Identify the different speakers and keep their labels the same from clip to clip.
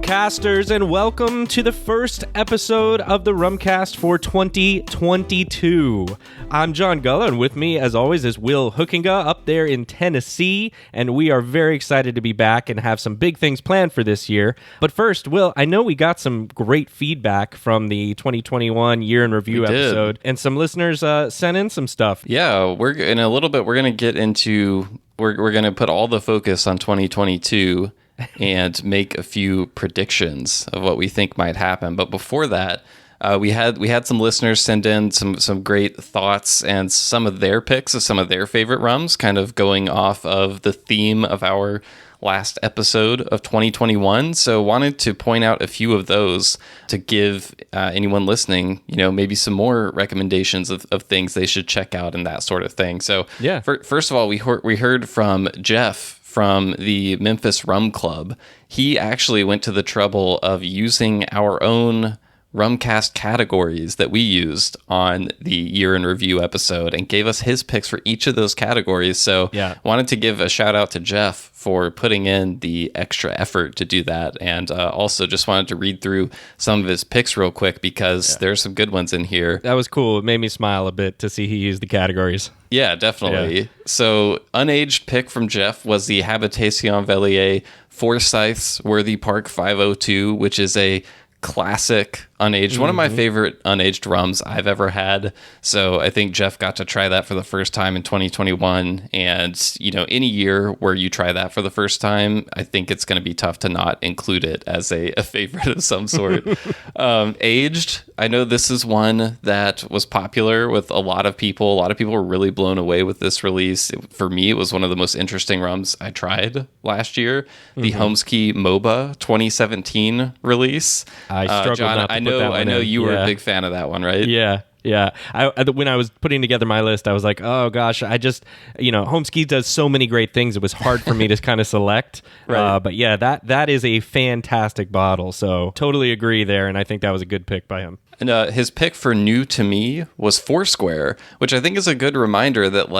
Speaker 1: Rumcasters, and welcome to the first episode of the Rumcast for 2022. I'm John Gulla, and with me, as always, is Will Hookinga up there in Tennessee, and we are very excited to be back and have some big things planned for this year. But first, Will, I know we got some great feedback from the 2021 Year in Review episode, and some listeners sent in some stuff.
Speaker 2: Yeah, we're in a little bit, we're going to get into, we're going to put all the focus on 2022 and make a few predictions of what we think might happen. But before that, we had some listeners send in some great thoughts and some of their picks of some of their favorite rums, kind of going off of the theme of our last episode of 2021. So wanted to point out a few of those to give anyone listening, maybe some more recommendations of things they should check out and that sort of thing. So yeah, first of all, we heard from Jeff from the Memphis Rum Club. He actually went to the trouble of using our own Rumcast categories that we used on the Year in Review episode and gave us his picks for each of those categories. So yeah, wanted to give a shout out to Jeff for putting in the extra effort to do that. And also just wanted to read through some of his picks real quick because there's some good ones in here.
Speaker 1: That was cool. It made me smile a bit to see he used the categories.
Speaker 2: Yeah, definitely. Yeah. So, unaged pick from Jeff was the Habitation Vellier Forsyth's Worthy Park 502, which is a classic unaged, one of my favorite unaged rums I've ever had. So I think Jeff got to try that for the first time in 2021. And, any year where you try that for the first time, I think it's going to be tough to not include it as a favorite of some sort. Aged, I know this is one that was popular with a lot of people. A lot of people were really blown away with this release. For me, it was one of the most interesting rums I tried last year. The Homesky MOBA 2017 release.
Speaker 1: I struggled
Speaker 2: John,
Speaker 1: not to put that one
Speaker 2: I know
Speaker 1: in.
Speaker 2: you were a big fan of that one, right?
Speaker 1: Yeah. When I was putting together my list, I was like, oh gosh, I just, Homesky does so many great things. It was hard for me to kind of select. Right. But yeah, that is a fantastic bottle. So totally agree there. And I think that was a good pick by him.
Speaker 2: And his pick for new to me was Foursquare, which I think is a good reminder that,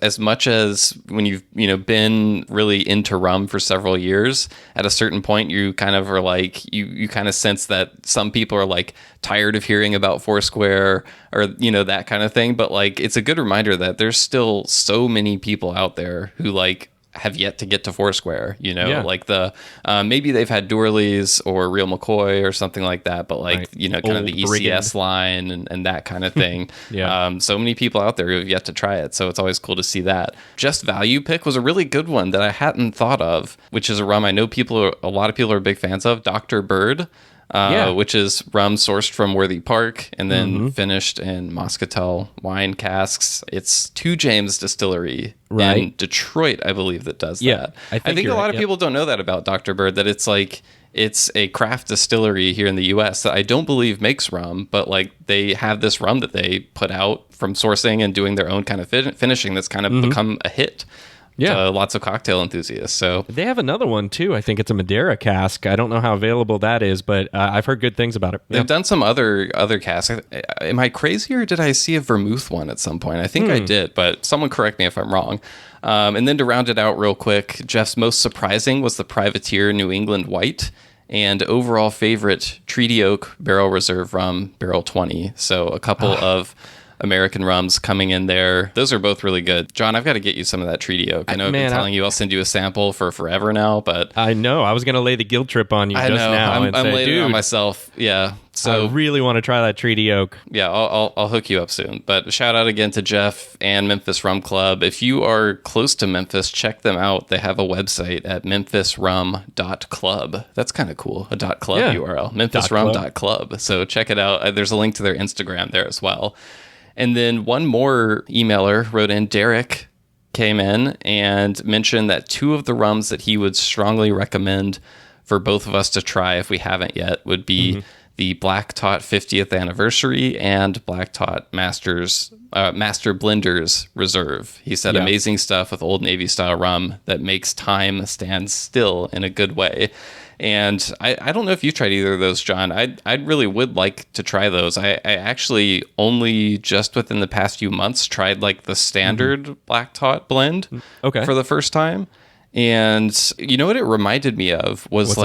Speaker 2: as much as when you've, been really into rum for several years, at a certain point, you kind of are like, you kind of sense that some people are like tired of hearing about Foursquare or, that kind of thing. But it's a good reminder that there's still so many people out there who have yet to get to Foursquare, maybe they've had Doorleys or Real McCoy or something like that, but kind of the ECS line and that kind of thing. So many people out there who have yet to try it. So it's always cool to see that. Just Value pick was a really good one that I hadn't thought of, which is a rum I know a lot of people are big fans of, Dr. Bird. Which is rum sourced from Worthy Park and then finished in Moscatel wine casks. It's Two James Distillery in Detroit, I believe, that does that. I think a lot of people don't know that about Dr. Bird, that it's a craft distillery here in the U.S. that I don't believe makes rum, but they have this rum that they put out from sourcing and doing their own kind of finishing that's kind of become a hit. Yeah, lots of cocktail enthusiasts. So
Speaker 1: they have another one too. I think it's a Madeira cask. I don't know how available that is, but I've heard good things about it.
Speaker 2: They've done some other casks. Am I crazy, or did I see a vermouth one at some point? I think I did, but someone correct me if I'm wrong. And then to round it out real quick, Jeff's most surprising was the Privateer New England White, and overall favorite Treaty Oak Barrel Reserve Rum Barrel 20. So a couple of American rums coming in there. Those are both really good. John, I've got to get you some of that Treaty Oak. I know I've been telling you I'll send you a sample for forever now, but
Speaker 1: I know. I was going to lay the guilt trip on you now.
Speaker 2: I'm laying it on myself. Yeah.
Speaker 1: So I really want to try that Treaty Oak.
Speaker 2: Yeah, I'll hook you up soon. But shout out again to Jeff and Memphis Rum Club. If you are close to Memphis, check them out. They have a website at memphisrum.club. That's kind of cool. A .club URL. memphisrum.club. So check it out. There's a link to their Instagram there as well. And then one more emailer wrote in, Derek came in and mentioned that two of the rums that he would strongly recommend for both of us to try if we haven't yet would be the Black Tot 50th Anniversary and Black Tot Master Blenders Reserve. He said amazing stuff with Old Navy style rum that makes time stand still in a good way. And I don't know if you tried either of those, John. I really would like to try those. I actually only just within the past few months tried the standard Black Tot blend for the first time. And you know what it reminded me of was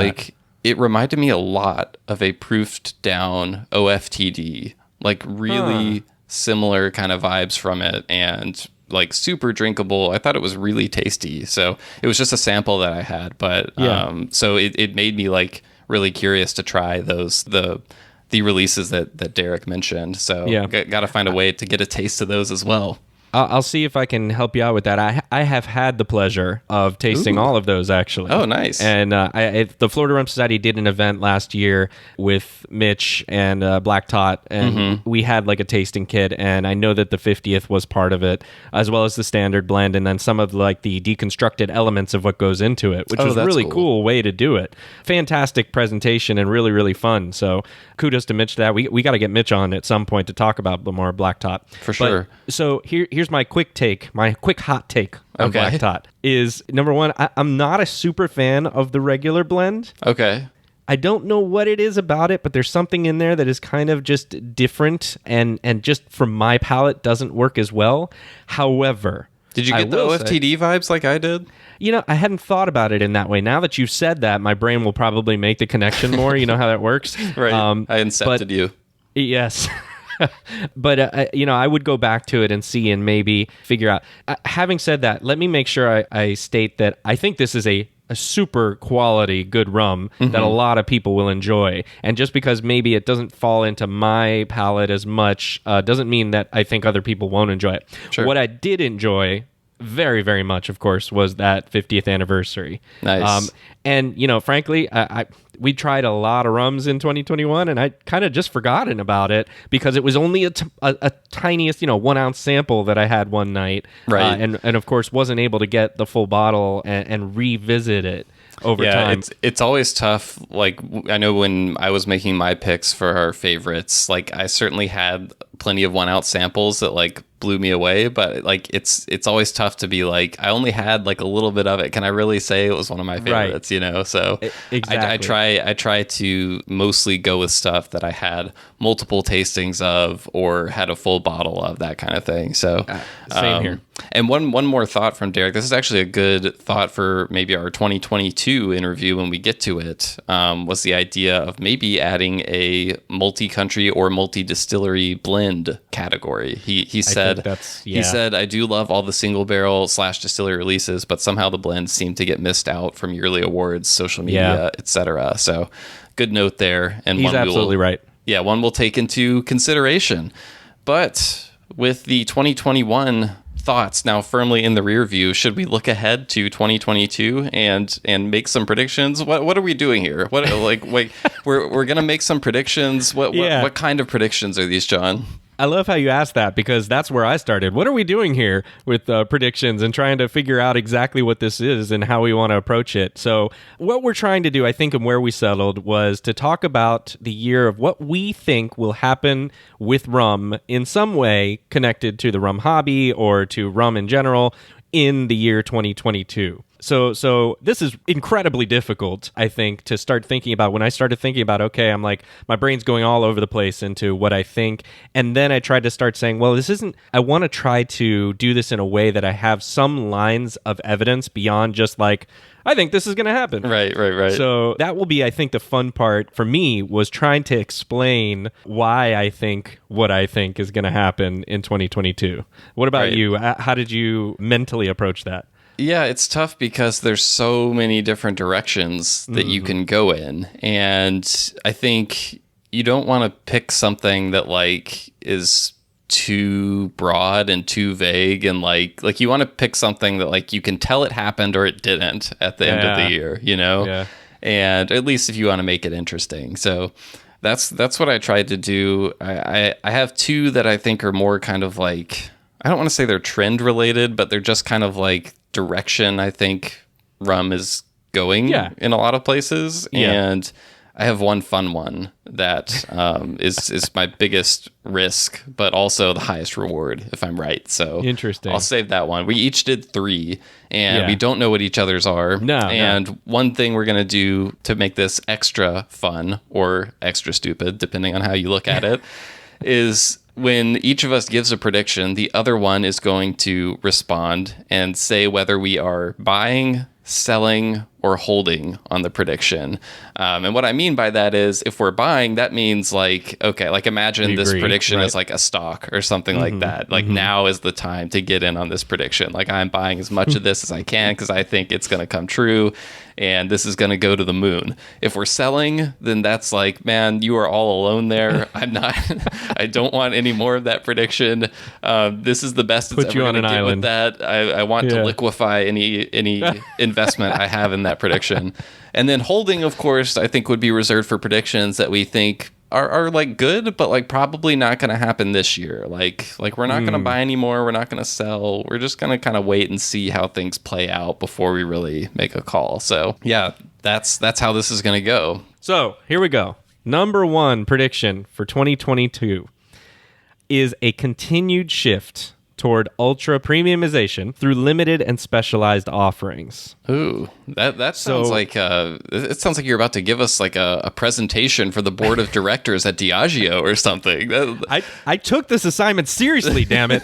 Speaker 2: it reminded me a lot of a proofed down OFTD, like really similar kind of vibes from it, and like super drinkable. I thought it was really tasty. So it was just a sample that I had, but so it made me like really curious to try the releases that Derek mentioned. So got to find a way to get a taste of those as well.
Speaker 1: I'll see if I can help you out with that. I have had the pleasure of tasting all of those, actually.
Speaker 2: Oh, nice.
Speaker 1: And the Florida Rum Society did an event last year with Mitch and Black Tot, and we had like a tasting kit, and I know that the 50th was part of it, as well as the standard blend, and then some of like the deconstructed elements of what goes into it, which was a really cool way to do it. Fantastic presentation and really, really fun. So kudos to Mitch for that. We got to get Mitch on at some point to talk about more Black Tot.
Speaker 2: For sure.
Speaker 1: So here's my quick hot take on Black Tot is, number one, I'm not a super fan of the regular blend.
Speaker 2: Okay.
Speaker 1: I don't know what it is about it, but there's something in there that is kind of just different and just from my palate doesn't work as well. However,
Speaker 2: did you get the OFTD vibes like I did?
Speaker 1: You know, I hadn't thought about it in that way. Now that you've said that, my brain will probably make the connection more. You know how that works?
Speaker 2: Right. I incepted you.
Speaker 1: Yes. But, I would go back to it and see and maybe figure out. Having said that, let me make sure I state that I think this is a super quality good rum that a lot of people will enjoy. And just because maybe it doesn't fall into my palate as much doesn't mean that I think other people won't enjoy it. Sure. What I did enjoy very, very much, of course, was that 50th anniversary.
Speaker 2: Nice.
Speaker 1: And, frankly, we tried a lot of rums in 2021, and I kind of just forgotten about it because it was only a tiniest, 1 ounce sample that I had one night.
Speaker 2: Right.
Speaker 1: And of course, wasn't able to get the full bottle and revisit it over time.
Speaker 2: It's always tough. Like, I know when I was making my picks for our favorites, like I certainly had plenty of 1 ounce samples that like blew me away, but like it's always tough to be like, I only had like a little bit of it. Can I really say it was one of my favorites? Right. So exactly. I try to mostly go with stuff that I had multiple tastings of or had a full bottle of, that kind of thing. So
Speaker 1: same here.
Speaker 2: And one more thought from Derek. This is actually a good thought for maybe our 2022 interview when we get to it, was the idea of maybe adding a multi-country or multi-distillery blend category. He said, I do love all the single barrel / distillery releases, but somehow the blends seem to get missed out from yearly awards, social media, etc. So good note there. And
Speaker 1: he's absolutely right.
Speaker 2: Yeah, one we'll take into consideration. But with the 2021 thoughts now firmly in the rear view, should we look ahead to 2022 and make some predictions? What are we doing here? What we're gonna make some predictions. What kind of predictions are these, John?
Speaker 1: I love how you asked that because that's where I started. What are we doing here with predictions and trying to figure out exactly what this is and how we want to approach it? So what we're trying to do, I think, and where we settled was to talk about the year of what we think will happen with rum in some way connected to the rum hobby or to rum in general in the year 2022. So this is incredibly difficult, I think, to start thinking about. When I started thinking about, okay, I'm like, my brain's going all over the place into what I think. And then I tried to start saying, well, I want to try to do this in a way that I have some lines of evidence beyond just like, I think this is going to happen.
Speaker 2: Right.
Speaker 1: So that will be, I think, the fun part for me was trying to explain why I think what I think is going to happen in 2022. What about you? How did you mentally approach that?
Speaker 2: Yeah, it's tough because there's so many different directions that you can go in. And I think you don't want to pick something that like is too broad and too vague, and like you want to pick something that like you can tell it happened or it didn't at the end of the year, Yeah. And at least if you want to make it interesting. So that's what I tried to do. I have two that I think are more kind of like, I don't want to say they're trend related, but they're just kind of like direction I think rum is going in a lot of places. And I have one fun one that is my biggest risk, but also the highest reward if I'm right. So
Speaker 1: interesting.
Speaker 2: I'll save that one. We each did 3 and we don't know what each other's are. And one thing we're going to do to make this extra fun or extra stupid, depending on how you look at it, is when each of us gives a prediction, the other one is going to respond and say whether we are buying, selling, or holding on the prediction. And what I mean by that is if we're buying, that means like, okay, like imagine this prediction is like a stock or something like that. Like now is the time to get in on this prediction. Like I'm buying as much of this as I can because I think it's going to come true and this is going to go to the moon. If we're selling, then that's like, man, you are all alone there. I'm not, I don't want any more of that prediction. This is the best it's ever going to get with that. I want to liquefy any investment I have in that prediction. And then holding, of course, I think would be reserved for predictions that we think are like good, but like probably not going to happen this year. Like we're not going to buy anymore. We're not going to sell. We're just going to kind of wait and see how things play out before we really make a call. So yeah, that's how this is going to go.
Speaker 1: So here we go. Number one prediction for 2022 is a continued shift toward ultra premiumization through limited and specialized offerings.
Speaker 2: Ooh, that sounds like it sounds like you're about to give us like a presentation for the board of directors at Diageo or something.
Speaker 1: I took this assignment seriously, damn it.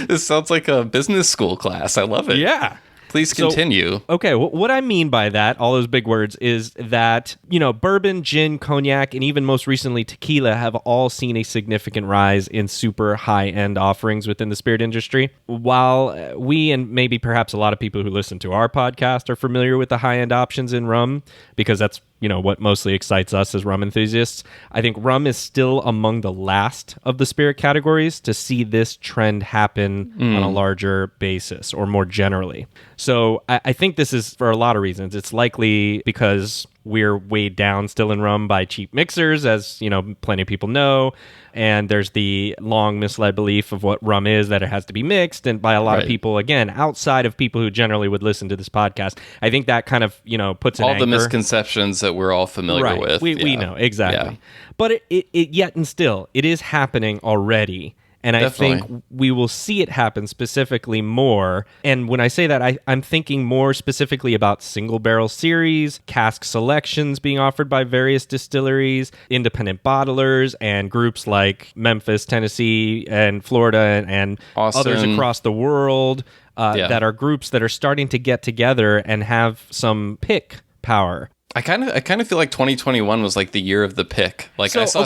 Speaker 2: This sounds like a business school class. I love it.
Speaker 1: Yeah.
Speaker 2: Please continue.
Speaker 1: So, okay, what I mean by that, all those big words, is that, bourbon, gin, cognac, and even most recently tequila have all seen a significant rise in super high-end offerings within the spirit industry. While we and maybe perhaps a lot of people who listen to our podcast are familiar with the high-end options in rum, because that's what mostly excites us as rum enthusiasts, I think rum is still among the last of the spirit categories to see this trend happen on a larger basis or more generally. So I think this is for a lot of reasons. It's likely because we're weighed down still in rum by cheap mixers, as plenty of people know. And there's the long misled belief of what rum is, that it has to be mixed, and by a lot of people, again, outside of people who generally would listen to this podcast. I think that kind of, puts an
Speaker 2: all
Speaker 1: anchor.
Speaker 2: The misconceptions that we're all familiar with.
Speaker 1: We know, exactly. Yeah. But it yet and still, it is happening already. And Definitely. I think we will see it happen specifically more. And when I say that, I'm thinking more specifically about single barrel series, cask selections being offered by various distilleries, independent bottlers, and groups like Memphis, Tennessee, and Florida, and
Speaker 2: Austin.
Speaker 1: Others across the world that are groups that are starting to get together and have some pick power.
Speaker 2: I kind of feel like 2021 was like the year of the pick. Like so, I saw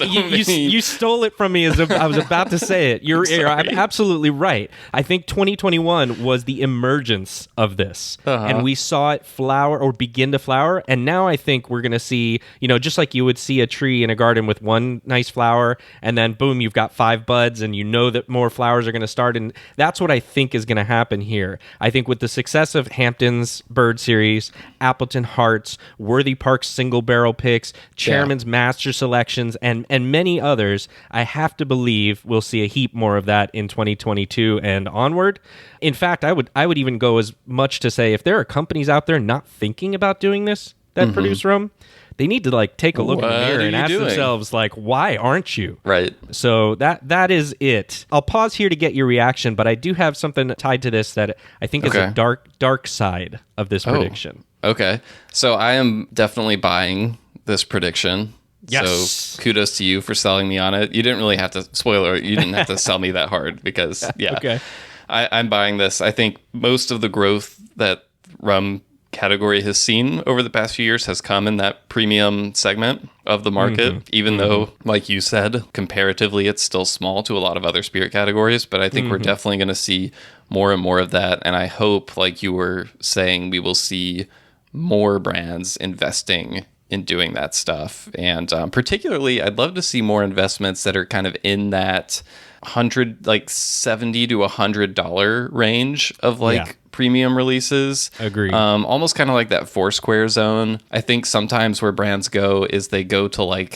Speaker 1: you stole it from me as I was about to say it. You're absolutely right. I think 2021 was the emergence of this, and we saw it flower or begin to flower. And now I think we're going to see, just like you would see a tree in a garden with one nice flower, and then boom, you've got 5 buds, and that more flowers are going to start. And that's what I think is going to happen here. I think with the success of Hampton's Bird Series, Appleton Hearts, Worthy Park's single barrel picks, Chairman's master selections, and many others, I have to believe we'll see a heap more of that in 2022 and onward. In fact, I would even go as much to say if there are companies out there not thinking about doing this that produce rum, they need to take a look in the mirror and ask themselves why aren't you?
Speaker 2: Right.
Speaker 1: So that is it. I'll pause here to get your reaction, but I do have something tied to this that I think is a dark side of this prediction.
Speaker 2: Okay. So I am definitely buying this prediction.
Speaker 1: Yes.
Speaker 2: So kudos to you for selling me on it. You didn't really have to, spoiler, you didn't have to sell me that hard because,
Speaker 1: Okay.
Speaker 2: I'm buying this. I think most of the growth that rum category has seen over the past few years has come in that premium segment of the market, even though, like you said, comparatively, it's still small to a lot of other spirit categories. But I think we're definitely going to see more and more of that. And I hope, like you were saying, we will see more brands investing in doing that stuff. And particularly, I'd love to see more investments that are kind of in that $70 to $100 range of premium releases.
Speaker 1: Agreed.
Speaker 2: Almost kind of like that Foursquare zone. I think sometimes where brands go is they go to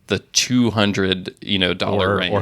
Speaker 2: the $200 dollar range
Speaker 1: or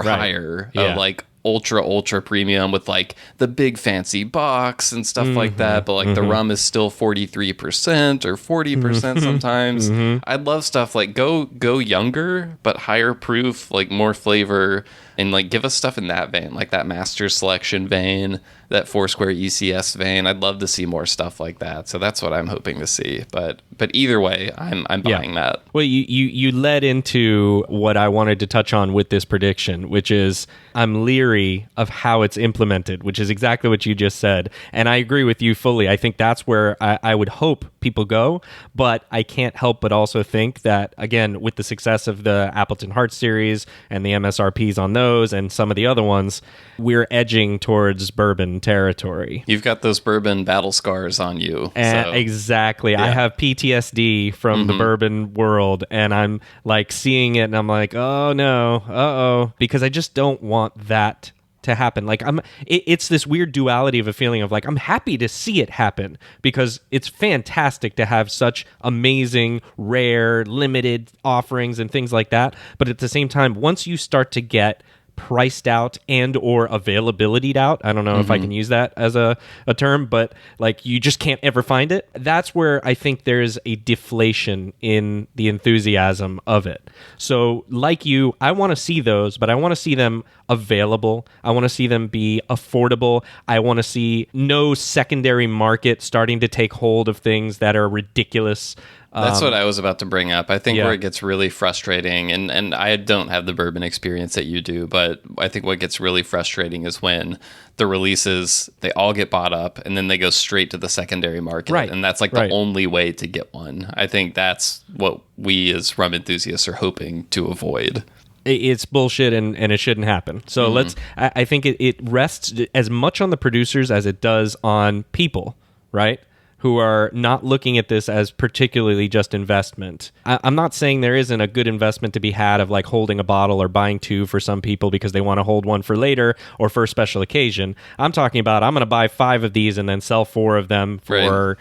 Speaker 1: higher
Speaker 2: of ultra premium with the big fancy box and stuff like that, but the rum is still 43% or 40% sometimes. I'd love stuff go younger but higher proof, more flavor, and give us stuff in that vein, that master selection vein. that Foursquare ECS vein. I'd love to see more stuff like that. So that's what I'm hoping to see. But either way, I'm buying that.
Speaker 1: Well, you led into what I wanted to touch on with this prediction, which is I'm leery of how it's implemented, which is exactly what you just said. And I agree with you fully. I think that's where I would hope people go. But I can't help but also think that, again, with the success of the Appleton Heart series and the MSRPs on those and some of the other ones, we're edging towards bourbon territory.
Speaker 2: You've got those bourbon battle scars on you. So.
Speaker 1: Exactly. Yeah. I have PTSD from the bourbon world, and I'm like seeing it and I'm like, oh no, uh-oh, because I just don't want that to happen. Like it's this weird duality of a feeling of like, I'm happy to see it happen because it's fantastic to have such amazing, rare, limited offerings and things like that. But at the same time, once you start to get priced out and or availability'd out, I don't know if I can use that as a term, but like you just can't ever find it. That's where I think there's a deflation in the enthusiasm of it. So like you, I want to see those, but I want to see them available. I want to see them be affordable. I want to see no secondary market starting to take hold of things that are ridiculous.
Speaker 2: That's what I was about to bring up. I think where it gets really frustrating, and I don't have the bourbon experience that you do, but I think what gets really frustrating is when the releases, they all get bought up, and then they go straight to the secondary market.
Speaker 1: Right.
Speaker 2: And that's like the only way to get one. I think that's what we as rum enthusiasts are hoping to avoid.
Speaker 1: It's bullshit and it shouldn't happen. So I think it rests as much on the producers as it does on people, right? Who are not looking at this as particularly just investment. I'm not saying there isn't a good investment to be had of like holding a bottle or buying two for some people because they want to hold one for later or for a special occasion. I'm talking about I'm going to buy 5 of these and then sell 4 of them for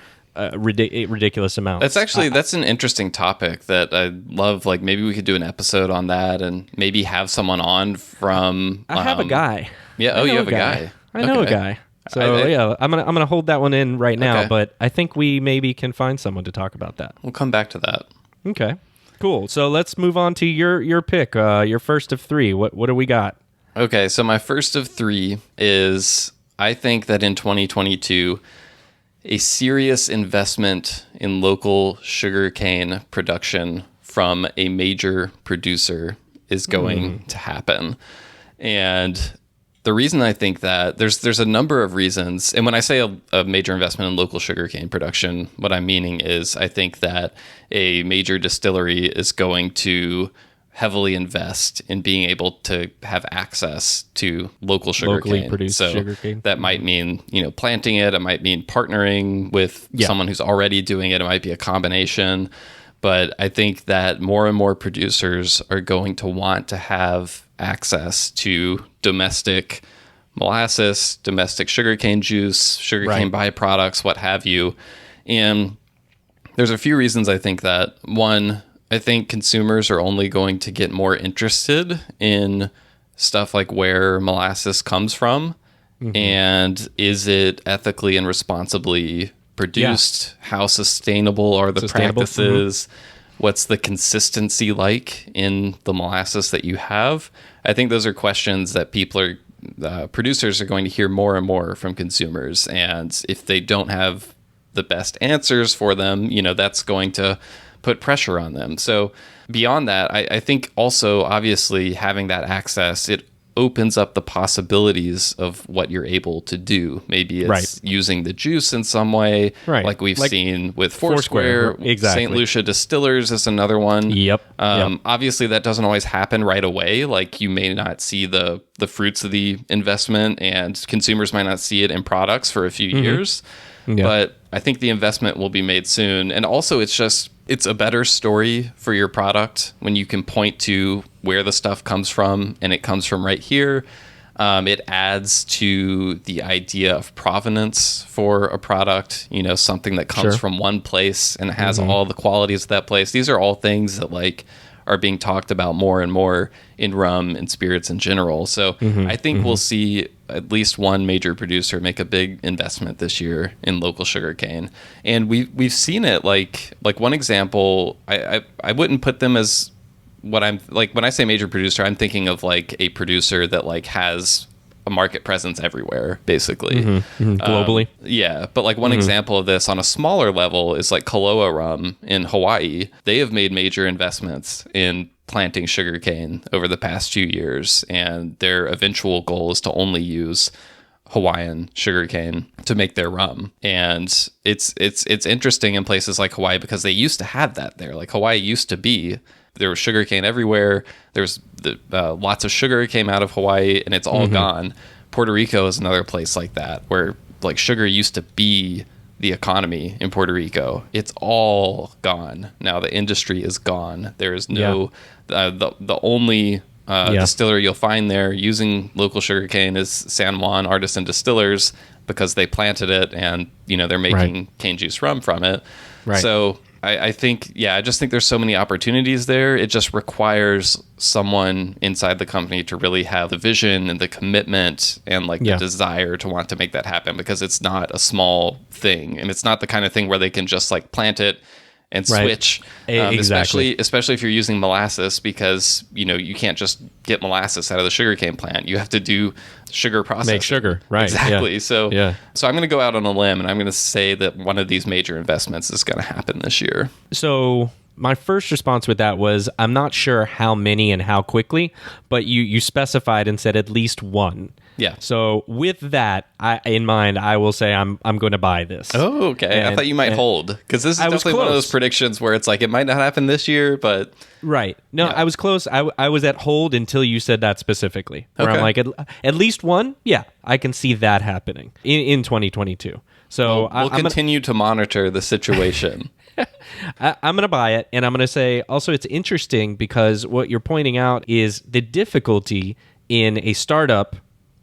Speaker 1: ridiculous amounts.
Speaker 2: That's an interesting topic that I love. Like maybe we could do an episode on that and maybe have someone on from...
Speaker 1: I have a guy.
Speaker 2: Yeah. You have a guy.
Speaker 1: I know a guy. So I'm gonna hold that one in right now, but I think we maybe can find someone to talk about that.
Speaker 2: We'll come back to that.
Speaker 1: Okay, cool. So let's move on to your pick, your first of 3. What do we got?
Speaker 2: Okay, so my first of 3 is I think that in 2022, a serious investment in local sugarcane production from a major producer is going to happen, and the reason I think that there's a number of reasons, and when I say a major investment in local sugarcane production, what I'm meaning is I think that a major distillery is going to heavily invest in being able to have access to local sugarcane.
Speaker 1: Locally produced sugarcane.
Speaker 2: That might mean planting it. It might mean partnering with someone who's already doing it. It might be a combination. But I think that more and more producers are going to want to have access to domestic molasses, domestic sugarcane juice, sugarcane byproducts, what have you. And there's a few reasons I think that. One, I think consumers are only going to get more interested in stuff like where molasses comes from and is it ethically and responsibly produced? How sustainable are the practices? What's the consistency like in the molasses that you have? I think those are questions that producers are going to hear more and more from consumers. And if they don't have the best answers for them, that's going to put pressure on them. So beyond that, I think also obviously having that access, it opens up the possibilities of what you're able to do. Maybe it's using the juice in some way, like we've seen with Foursquare.
Speaker 1: Exactly.
Speaker 2: St. Lucia Distillers is another one.
Speaker 1: Yep.
Speaker 2: Obviously, that doesn't always happen right away. Like you may not see the fruits of the investment, and consumers might not see it in products for a few years. Yeah. But I think the investment will be made soon. And also, it's a better story for your product when you can point to where the stuff comes from, and it comes from right here. It adds to the idea of provenance for a product, something that comes from one place and has all the qualities of that place. These are all things that are being talked about more and more in rum and spirits in general. So I think we'll see at least one major producer make a big investment this year in local sugarcane. And we've seen it like one example, I wouldn't put them as what I'm like when I say major producer, I'm thinking of like a producer that has a market presence everywhere, basically.
Speaker 1: Globally.
Speaker 2: Yeah, but like one example of this on a smaller level is like Kaloa rum in Hawaii. They have made major investments in planting sugarcane over the past few years, and their eventual goal is to only use Hawaiian sugarcane to make their rum. And it's interesting in places like Hawaii because they used to have that there. Like Hawaii used to be, there was sugarcane everywhere. There's lots of sugar came out of Hawaii, and it's all gone. Puerto Rico is another place like that, where like sugar used to be the economy in Puerto Rico. It's all gone now. The industry is gone. There is no the only distillery you'll find there using local sugarcane is San Juan Artisan Distillers, because they planted it and they're making cane juice rum from it. So I think, I just think there's so many opportunities there. It just requires someone inside the company to really have the vision and the commitment and like the desire to want to make that happen, because it's not a small thing, and it's not the kind of thing where they can just like plant it and switch, especially if you're using molasses, because you can't just get molasses out of the sugarcane plant. You have to do sugar processing.
Speaker 1: Make sugar, right?
Speaker 2: Exactly. So I'm going to go out on a limb, and I'm going to say that one of these major investments is going to happen this year.
Speaker 1: So my first response with that was, I'm not sure how many and how quickly, but you specified and said at least one.
Speaker 2: Yeah.
Speaker 1: So with that in mind, I will say I'm going to buy this.
Speaker 2: Oh, okay. I thought you might hold, because this is definitely one of those predictions where it's like it might not happen this year, but
Speaker 1: right. No, I was close. I was at hold until you said that specifically. Where I'm like at least one. Yeah, I can see that happening in 2022. So
Speaker 2: we'll continue to monitor the situation.
Speaker 1: I'm going to buy it, and I'm going to say also it's interesting because what you're pointing out is the difficulty in a startup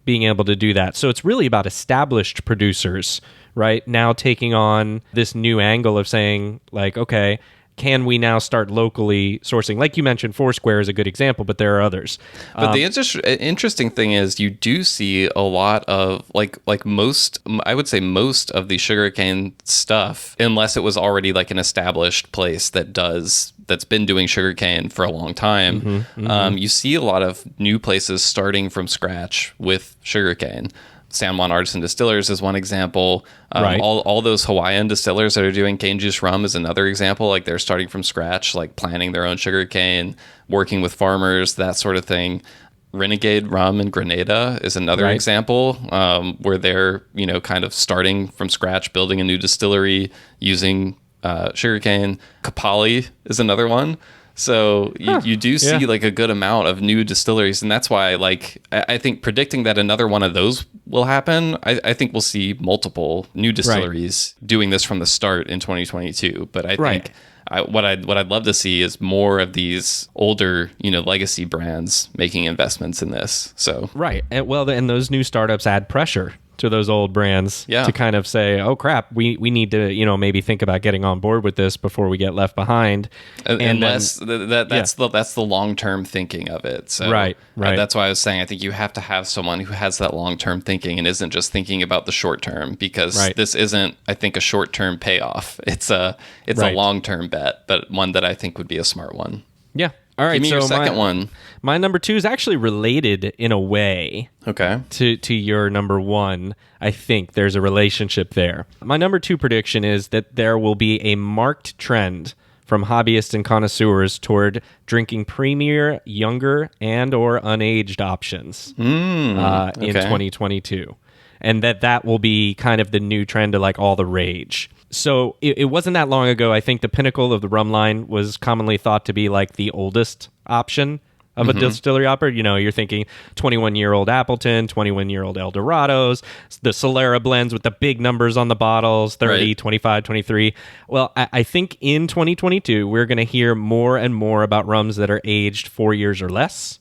Speaker 1: being able to do that. So it's really about established producers, right? Now taking on this new angle of saying like, okay, can we now start locally sourcing? Like you mentioned, Foursquare is a good example, but there are others.
Speaker 2: But the interesting thing is you do see a lot of I would say most of the sugarcane stuff, unless it was already like an established place that's been doing sugarcane for a long time. You see a lot of new places starting from scratch with sugarcane. San Juan Artisan Distillers is one example. All those Hawaiian distillers that are doing cane juice rum is another example. Like they're starting from scratch, like planting their own sugarcane, working with farmers, that sort of thing. Renegade Rum in Grenada is another example where they're kind of starting from scratch, building a new distillery using sugarcane. Kapali is another one. So you do see like a good amount of new distilleries, and that's why I think predicting that another one of those will happen, I think we'll see multiple new distilleries doing this from the start in 2022. But I think what I'd love to see is more of these older legacy brands making investments in this. So
Speaker 1: and those new startups add pressure to those old brands to kind of say, oh crap, we need to maybe think about getting on board with this before we get left behind.
Speaker 2: That's the long-term thinking of it. So that's why I was saying I think you have to have someone who has that long-term thinking and isn't just thinking about the short term, because this isn't, I think, a short-term payoff. It's a long-term bet, but one that I think would be a smart one.
Speaker 1: Yeah. All right,
Speaker 2: give me your second one.
Speaker 1: My number 2 is actually related in a way.
Speaker 2: Okay.
Speaker 1: To your number 1. I think there's a relationship there. My number 2 prediction is that there will be a marked trend from hobbyists and connoisseurs toward drinking premier, younger, and or unaged options in 2022. And that will be kind of the new trend to like all the rage. So it wasn't that long ago. I think the pinnacle of the rum line was commonly thought to be like the oldest option of a distillery operator. You're thinking 21-year-old Appleton, 21-year-old El Dorados, the Solera blends with the big numbers on the bottles, 30, 25, 23. Well, I think in 2022, we're going to hear more and more about rums that are aged 4 years or less,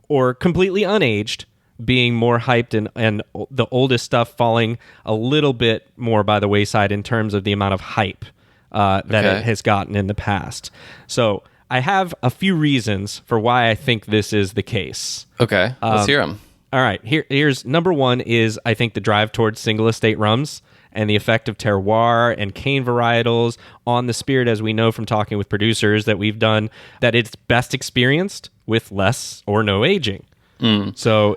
Speaker 1: or completely unaged, being more hyped, and the oldest stuff falling a little bit more by the wayside in terms of the amount of hype that it has gotten in the past. So I have a few reasons for why I think this is the case.
Speaker 2: Okay, let's hear them.
Speaker 1: All right, here's number 1 is I think the drive towards single estate rums and the effect of terroir and cane varietals on the spirit, as we know from talking with producers that we've done, that it's best experienced with less or no aging. So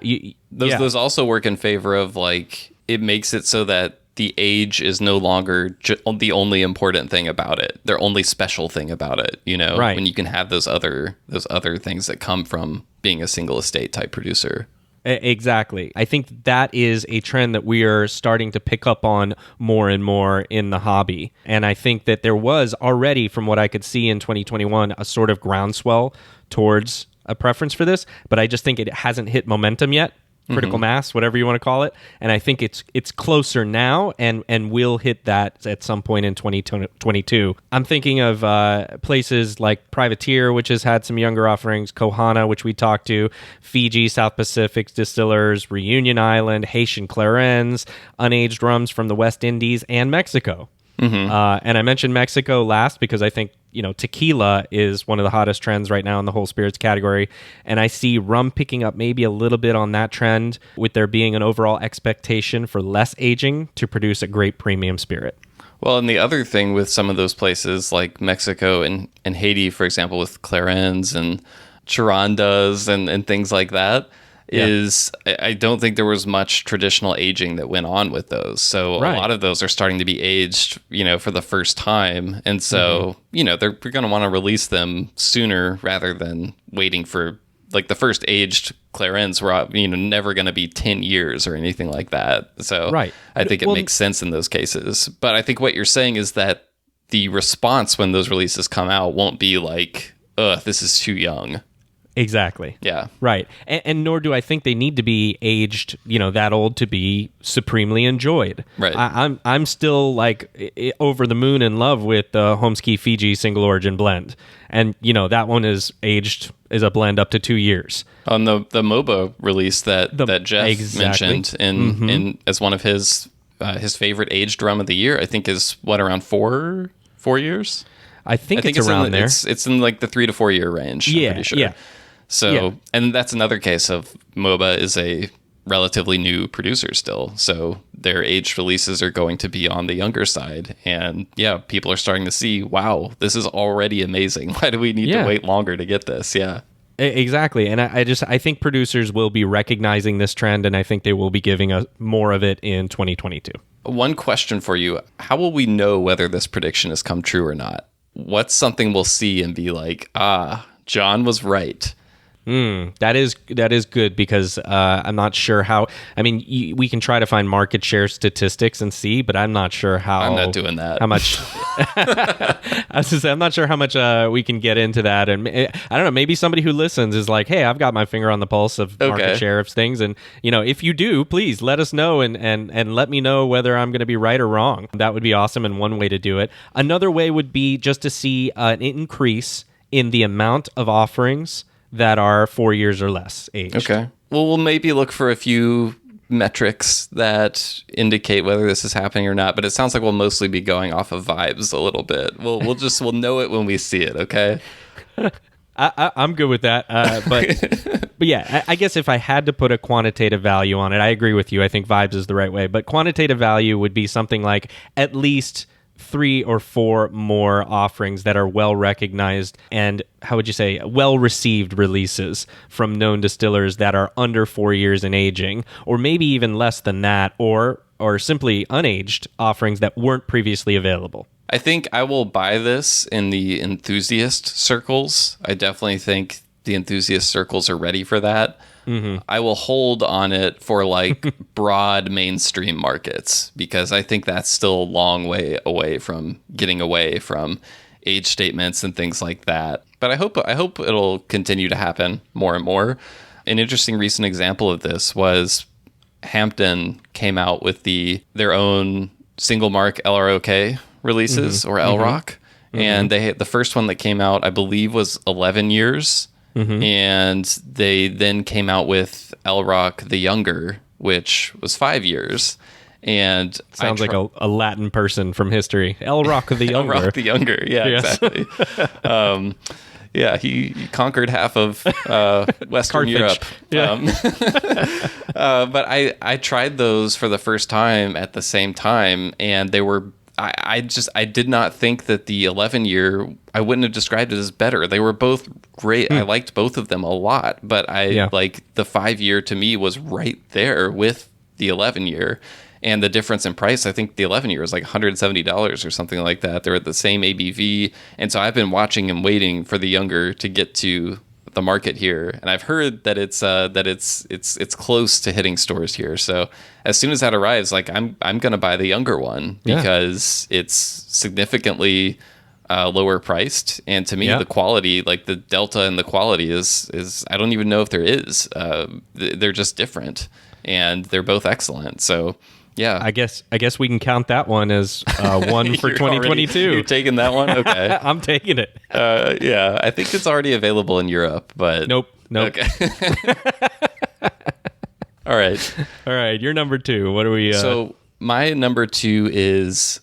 Speaker 2: those also work in favor of like, it makes it so that the age is no longer the only important thing about it, their only special thing about it,
Speaker 1: Right.
Speaker 2: when you can have those other things that come from being a single estate type producer.
Speaker 1: Exactly. I think that is a trend that we are starting to pick up on more and more in the hobby. And I think that there was already, from what I could see in 2021, a sort of groundswell towards a preference for this, but I just think it hasn't hit momentum yet. Critical mass, whatever you want to call it. And I think it's closer now and will hit that at some point in 2022. I'm thinking of places like Privateer, which has had some younger offerings, Kohana, which we talked to, Fiji, South Pacific Distillers, Reunion Island, Haitian Clarens, unaged rums from the West Indies, and Mexico. And I mentioned Mexico last because I think, tequila is one of the hottest trends right now in the whole spirits category. And I see rum picking up maybe a little bit on that trend, with there being an overall expectation for less aging to produce a great premium spirit.
Speaker 2: Well, and the other thing with some of those places like Mexico and Haiti, for example, with Clarens and Charandas and things like that, is I don't think there was much traditional aging that went on with those. So a lot of those are starting to be aged, for the first time. And so, they're going to want to release them sooner rather than waiting for, like, the first aged Clarens were, never going to be 10 years or anything like that. So I think it makes sense in those cases. But I think what you're saying is that the response when those releases come out won't be like, ugh, this is too young.
Speaker 1: Exactly.
Speaker 2: Yeah.
Speaker 1: Right. And nor do I think they need to be aged, that old to be supremely enjoyed.
Speaker 2: Right.
Speaker 1: I'm still over the moon in love with the Homesky Fiji single origin blend. And, that one is aged as a blend up to 2 years. On
Speaker 2: the MOBA release that Jeff mentioned in as one of his favorite aged rum of the year, I think is around 4 years?
Speaker 1: I think it's around there.
Speaker 2: It's in like the 3 to 4 year range.
Speaker 1: Yeah.
Speaker 2: I'm pretty sure.
Speaker 1: Yeah.
Speaker 2: So, and that's another case of MOBA is a relatively new producer still. So their aged releases are going to be on the younger side. And people are starting to see, wow, this is already amazing. Why do we need to wait longer to get this? Yeah.
Speaker 1: Exactly. And I think producers will be recognizing this trend, and I think they will be giving us more of it in 2022.
Speaker 2: One question for you. How will we know whether this prediction has come true or not? What's something we'll see and be like, John was right?
Speaker 1: That is good, because I'm not sure how. I mean, we can try to find market share statistics and see, but I'm not sure how.
Speaker 2: I'm not doing that.
Speaker 1: How much? I was to say, I'm not sure how much we can get into that. And I don't know. Maybe somebody who listens is like, "Hey, I've got my finger on the pulse of market share of things." And if you do, please let us know and let me know whether I'm going to be right or wrong. That would be awesome. And one way to do it. Another way would be just to see an increase in the amount of offerings that are 4 years or less aged.
Speaker 2: Okay. Well, we'll maybe look for a few metrics that indicate whether this is happening or not, but it sounds like we'll mostly be going off of vibes a little bit. We'll know it when we see it, okay?
Speaker 1: I'm good with that. But yeah, I guess if I had to put a quantitative value on it, I agree with you. I think vibes is the right way, but quantitative value would be something like at least 3 or 4 more offerings that are well recognized and, how would you say, well received releases from known distillers that are under 4 years in aging, or maybe even less than that, or simply unaged offerings that weren't previously available.
Speaker 2: I think I will buy this in the enthusiast circles. I definitely think the enthusiast circles are ready for that. I will hold on it for like broad mainstream markets, because I think that's still a long way away from getting away from age statements and things like that. But I hope it'll continue to happen more and more. An interesting recent example of this was Hampton came out with their own single mark LROK releases, or LROK. And the first one that came out, I believe, was 11 years. And they then came out with LROK the Younger, which was 5 years. And
Speaker 1: sounds like a Latin person from history. LROK the Younger.
Speaker 2: LROK the Younger, yeah, yes. Exactly. He conquered half of Western Europe. Yeah. But I tried those for the first time at the same time, and they were I did not think that the 11-year, I wouldn't have described it as better. They were both great. I liked both of them a lot, but like the 5-year to me was right there with the 11-year. And the difference in price, I think the 11-year is like $170 or something like that. They're at the same ABV. And so I've been watching and waiting for the younger to get to the market here. And I've heard that it's close to hitting stores here. So as soon as that arrives, like I'm going to buy the younger one because it's significantly lower priced. And to me, the quality, like the delta in the quality is I don't even know if there is. They're just different, and they're both excellent. So yeah,
Speaker 1: I guess we can count that one as one for 2022.
Speaker 2: You're taking that one? Okay.
Speaker 1: I'm taking it.
Speaker 2: Yeah, I think it's already available in Europe, but
Speaker 1: Nope.
Speaker 2: Okay. All right.
Speaker 1: You're number 2. What are we?
Speaker 2: So my number 2 is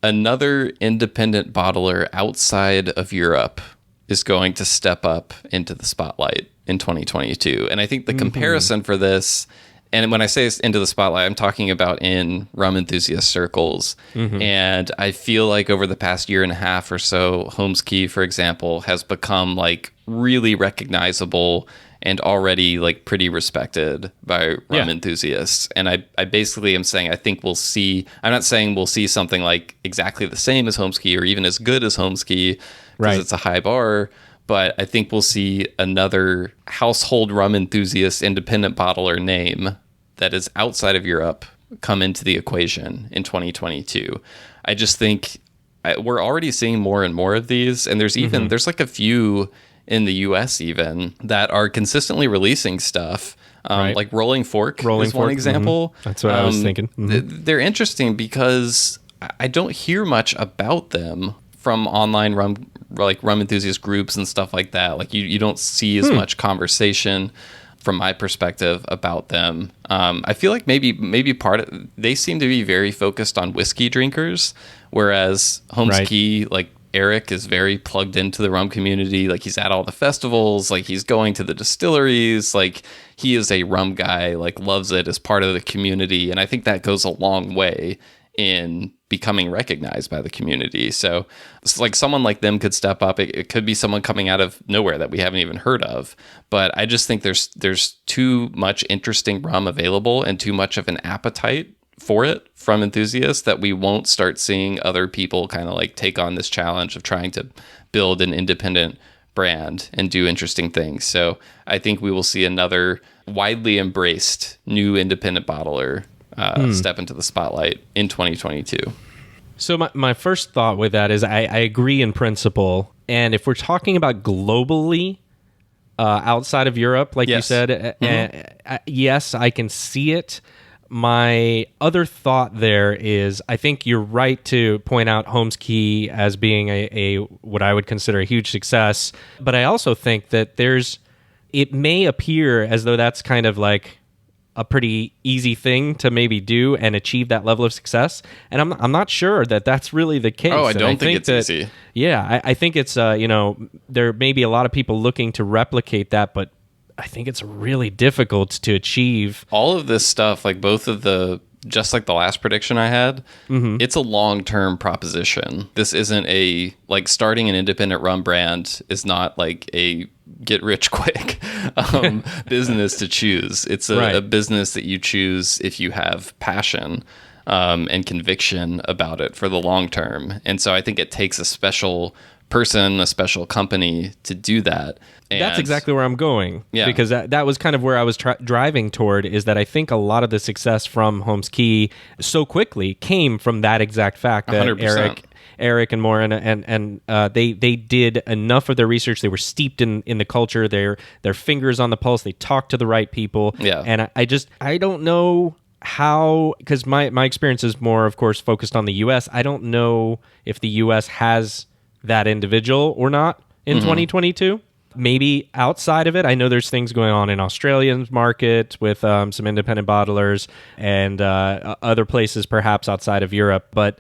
Speaker 2: another independent bottler outside of Europe is going to step up into the spotlight in 2022. And I think the comparison for this, and when I say into the spotlight, I'm talking about in rum enthusiast circles. And I feel like over the past year and a half or so, Holmes Key, for example, has become like really recognizable and already like pretty respected by rum enthusiasts. And I basically am saying I think we'll see, I'm not saying we'll see something like exactly the same as Holmes Key or even as good as Holmes Key because it's a high bar. But I think we'll see another household rum enthusiast independent bottler name that is outside of Europe come into the equation in 2022. I just think we're already seeing more and more of these. And there's even, there's like a few in the US even that are consistently releasing stuff. Like Rolling Fork is one example.
Speaker 1: That's what I was thinking.
Speaker 2: They're interesting because I don't hear much about them from online rum enthusiast groups and stuff like that. Like you don't see as much conversation from my perspective about them. I feel like maybe they seem to be very focused on whiskey drinkers, whereas Holmes Key, like Eric, is very plugged into the rum community. Like he's at all the festivals, like he's going to the distilleries, like he is a rum guy, like loves it as part of the community. And I think that goes a long way in becoming recognized by the community. So it's like someone like them could step up. It could be someone coming out of nowhere that we haven't even heard of. But I just think there's too much interesting rum available and too much of an appetite for it from enthusiasts that we won't start seeing other people kind of like take on this challenge of trying to build an independent brand and do interesting things. So I think we will see another widely embraced new independent bottler step into the spotlight in 2022.
Speaker 1: So my first thought with that is I agree in principle. And if we're talking about globally, outside of Europe, like you said, yes, I can see it. My other thought there is I think you're right to point out Holmes Key as being a what I would consider a huge success. But I also think that it may appear as though that's kind of like a pretty easy thing to maybe do and achieve that level of success. And I'm not sure that that's really the case.
Speaker 2: Oh, I don't think it's easy.
Speaker 1: Yeah, I think it's, there may be a lot of people looking to replicate that, but I think it's really difficult to achieve.
Speaker 2: All of this stuff, like just like the last prediction I had, it's a long-term proposition. This isn't starting an independent rum brand is not like a get rich quick business to choose. It's a business that you choose if you have passion and conviction about it for the long term. And so I think it takes a special person, a special company to do that. And
Speaker 1: that's exactly where I'm going. Yeah. Because that was kind of where I was driving toward, is that I think a lot of the success from Holmes Key so quickly came from that exact fact that
Speaker 2: 100%.
Speaker 1: Eric and Morin and they did enough of their research. They were steeped in the culture. Their fingers on the pulse. They talked to the right people.
Speaker 2: Yeah.
Speaker 1: And I don't know how, because my experience is more, of course, focused on the U.S. I don't know if the U.S. has that individual or not in 2022. Maybe outside of it, I know there's things going on in Australian market with some independent bottlers and other places perhaps outside of Europe. But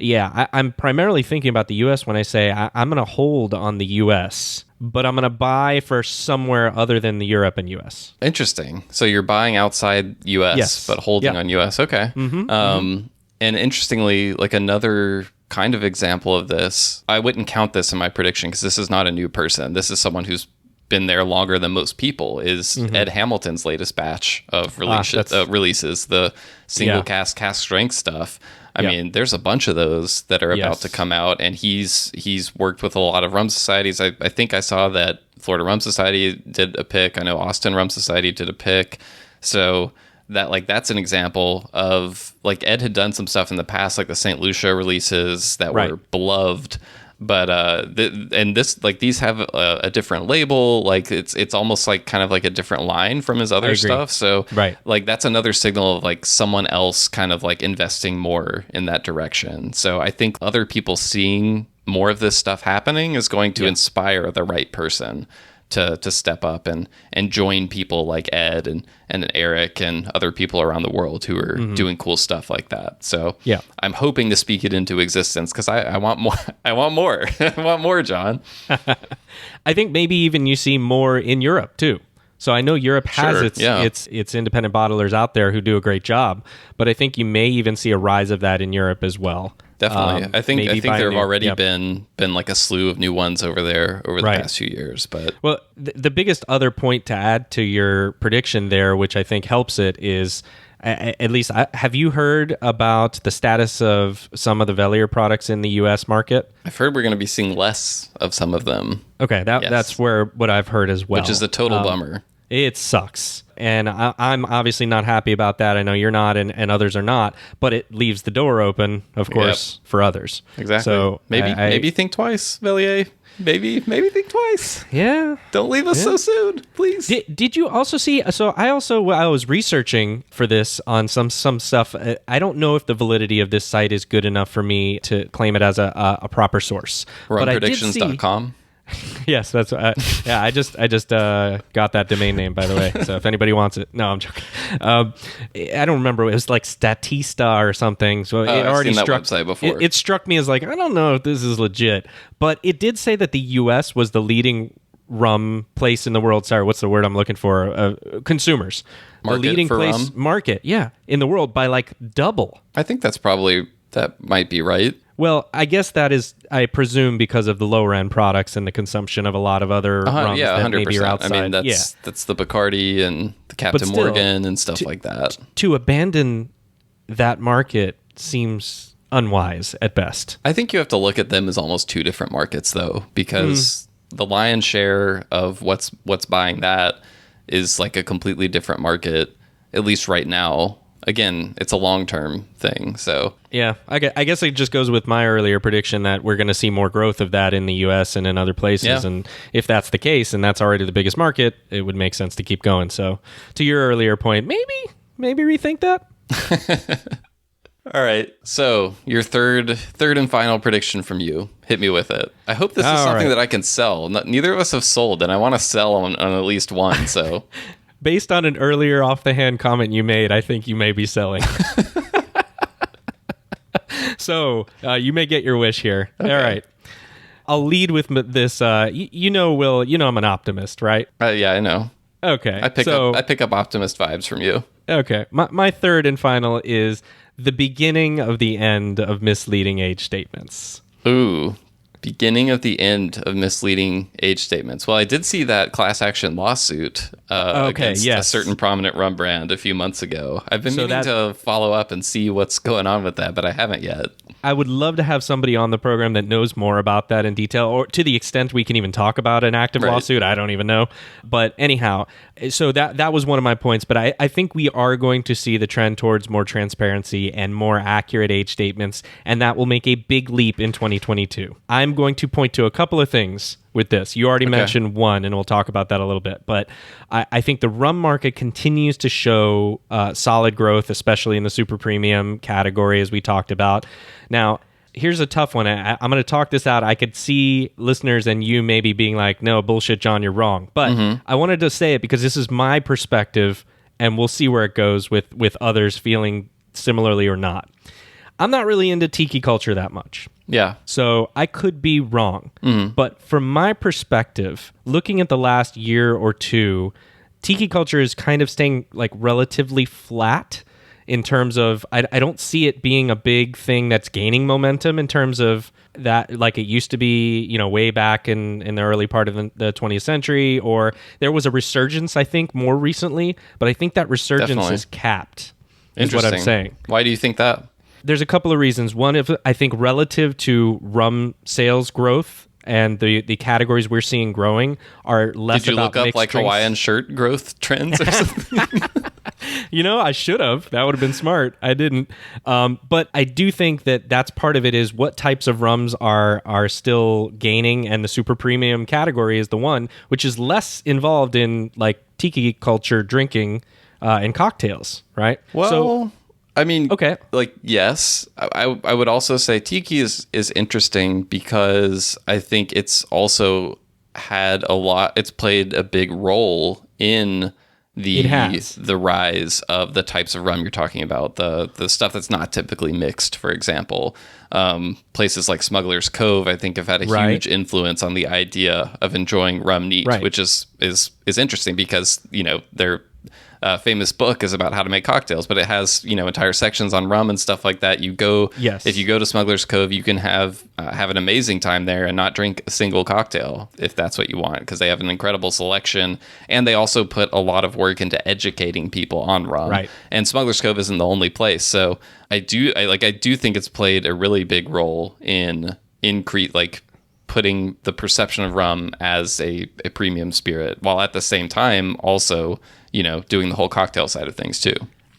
Speaker 1: yeah, I'm primarily thinking about the U.S. when I say I'm going to hold on the U.S., but I'm going to buy for somewhere other than the Europe and U.S.
Speaker 2: Interesting. So you're buying outside U.S., but holding on U.S. Okay. And interestingly, like another kind of example of this, I wouldn't count this in my prediction because this is not a new person. This is someone who's been there longer than most people, is Ed Hamilton's latest batch of releases, the single cask strength stuff. I mean, there's a bunch of those that are about to come out, and he's worked with a lot of rum societies. I think I saw that Florida Rum Society did a pick. I know Austin Rum Society did a pick. So that's an example of, like, Ed had done some stuff in the past, like the St. Lucia releases that were beloved. But these have a different label. Like it's almost like kind of like a different line from his other stuff. So like that's another signal of like someone else kind of like investing more in that direction. So I think other people seeing more of this stuff happening is going to inspire the right person to step up and join people like Ed and Eric and other people around the world who are doing cool stuff like that. So I'm hoping to speak it into existence because I want more. I want more. I want more, John.
Speaker 1: I think maybe even you see more in Europe too. So I know Europe has its independent bottlers out there who do a great job, but I think you may even see a rise of that in Europe as well.
Speaker 2: Definitely. I think there have already been like a slew of new ones over there over the past few years. But
Speaker 1: well, the biggest other point to add to your prediction there, which I think helps it, is at least have you heard about the status of some of the Velier products in the U.S. market?
Speaker 2: I've heard we're going to be seeing less of some of them.
Speaker 1: Okay, that's what I've heard as well.
Speaker 2: Which is a total bummer.
Speaker 1: It sucks. And I'm obviously not happy about that. I know you're not, and others are not, but it leaves the door open, of course, for others.
Speaker 2: Exactly.
Speaker 1: So
Speaker 2: maybe think twice, Velier. Maybe think twice.
Speaker 1: Yeah.
Speaker 2: Don't leave us so soon, please.
Speaker 1: Did you also see? So I was researching for this on some stuff. I don't know if the validity of this site is good enough for me to claim it as a proper source.
Speaker 2: Rumpredictions.com.
Speaker 1: Yes, that's I just got that domain name, by the way. So if anybody wants it, no, I'm joking. I don't remember. It was like Statista or something. So it already struck
Speaker 2: that website before.
Speaker 1: It struck me as like, I don't know if this is legit, but it did say that the U.S. was the leading rum place in the world. Sorry, what's the word I'm looking for? Consumers.
Speaker 2: Market
Speaker 1: the leading
Speaker 2: for
Speaker 1: place
Speaker 2: rum?
Speaker 1: Market, in the world by like double.
Speaker 2: I think that might be right.
Speaker 1: Well, I guess that is, I presume, because of the lower end products and the consumption of a lot of other rums that
Speaker 2: 100%.
Speaker 1: maybe are outside.
Speaker 2: I mean, that's the Bacardi and the Captain Morgan and stuff like that.
Speaker 1: To abandon that market seems unwise at best.
Speaker 2: I think you have to look at them as almost two different markets, though, because the lion's share of what's buying that is like a completely different market, at least right now. Again, it's a long-term thing, so...
Speaker 1: Yeah, I guess it just goes with my earlier prediction that we're going to see more growth of that in the U.S. and in other places, and if that's the case, and that's already the biggest market, it would make sense to keep going. So, to your earlier point, maybe rethink that?
Speaker 2: All right, so your third and final prediction from you. Hit me with it. I hope this is something that I can sell. Neither of us have sold, and I want to sell on at least one, so...
Speaker 1: Based on an earlier off-the-hand comment you made, I think you may be selling. So, you may get your wish here. Okay. All right. I'll lead with this. Will, I'm an optimist, right?
Speaker 2: Yeah, I know.
Speaker 1: Okay.
Speaker 2: I pick up optimist vibes from you.
Speaker 1: Okay. My third and final is the beginning of the end of misleading age statements.
Speaker 2: Ooh. Beginning of the end of misleading age statements. Well, I did see that class action lawsuit against a certain prominent rum brand a few months ago. I've been meaning to follow up and see what's going on with that, but I haven't yet.
Speaker 1: I would love to have somebody on the program that knows more about that in detail, or to the extent we can even talk about an active lawsuit. I don't even know. But anyhow, so that was one of my points. But I think we are going to see the trend towards more transparency and more accurate age statements, and that will make a big leap in 2022. I'm going to point to a couple of things with this. You already mentioned one, and we'll talk about that a little bit. But I think the rum market continues to show solid growth, especially in the super premium category, as we talked about. Now, here's a tough one. I'm going to talk this out. I could see listeners and you maybe being like, no, bullshit, John, you're wrong. But I wanted to say it because this is my perspective, and we'll see where it goes with others feeling similarly or not. I'm not really into tiki culture that much.
Speaker 2: Yeah.
Speaker 1: So I could be wrong. But from my perspective, looking at the last year or two, tiki culture is kind of staying like relatively flat. in terms of I don't see it being a big thing that's gaining momentum in terms of that, like it used to be, way back in the early part of the 20th century, or there was a resurgence, I think, more recently, but I think that resurgence
Speaker 2: Definitely.
Speaker 1: is capped, is what I'm saying.
Speaker 2: Why do you think that?
Speaker 1: There's a couple of reasons. One, I think relative to rum sales growth and the categories we're seeing growing are less about
Speaker 2: Did you look up
Speaker 1: mixed
Speaker 2: like
Speaker 1: drinks.
Speaker 2: Hawaiian shirt growth trends or something?
Speaker 1: I should have. That would have been smart. I didn't. But I do think that that's part of it, is what types of rums are still gaining, and the super premium category is the one which is less involved in like tiki culture drinking and cocktails, right?
Speaker 2: Well, I mean,
Speaker 1: okay.
Speaker 2: Like, yes, I would also say tiki is interesting because I think it's also it's played a big role in the rise of the types of rum you're talking about, the stuff that's not typically mixed, for example. Places like Smuggler's Cove, I think, have had a huge influence on the idea of enjoying rum neat, which is interesting because, they're famous book is about how to make cocktails, but it has entire sections on rum and stuff like that. If you go to Smuggler's Cove, you can have an amazing time there and not drink a single cocktail if that's what you want, because they have an incredible selection, and they also put a lot of work into educating people on rum. Right. And Smuggler's Cove isn't the only place, so I do think it's played a really big role in putting the perception of rum as a premium spirit, while at the same time also doing the whole cocktail side of things too.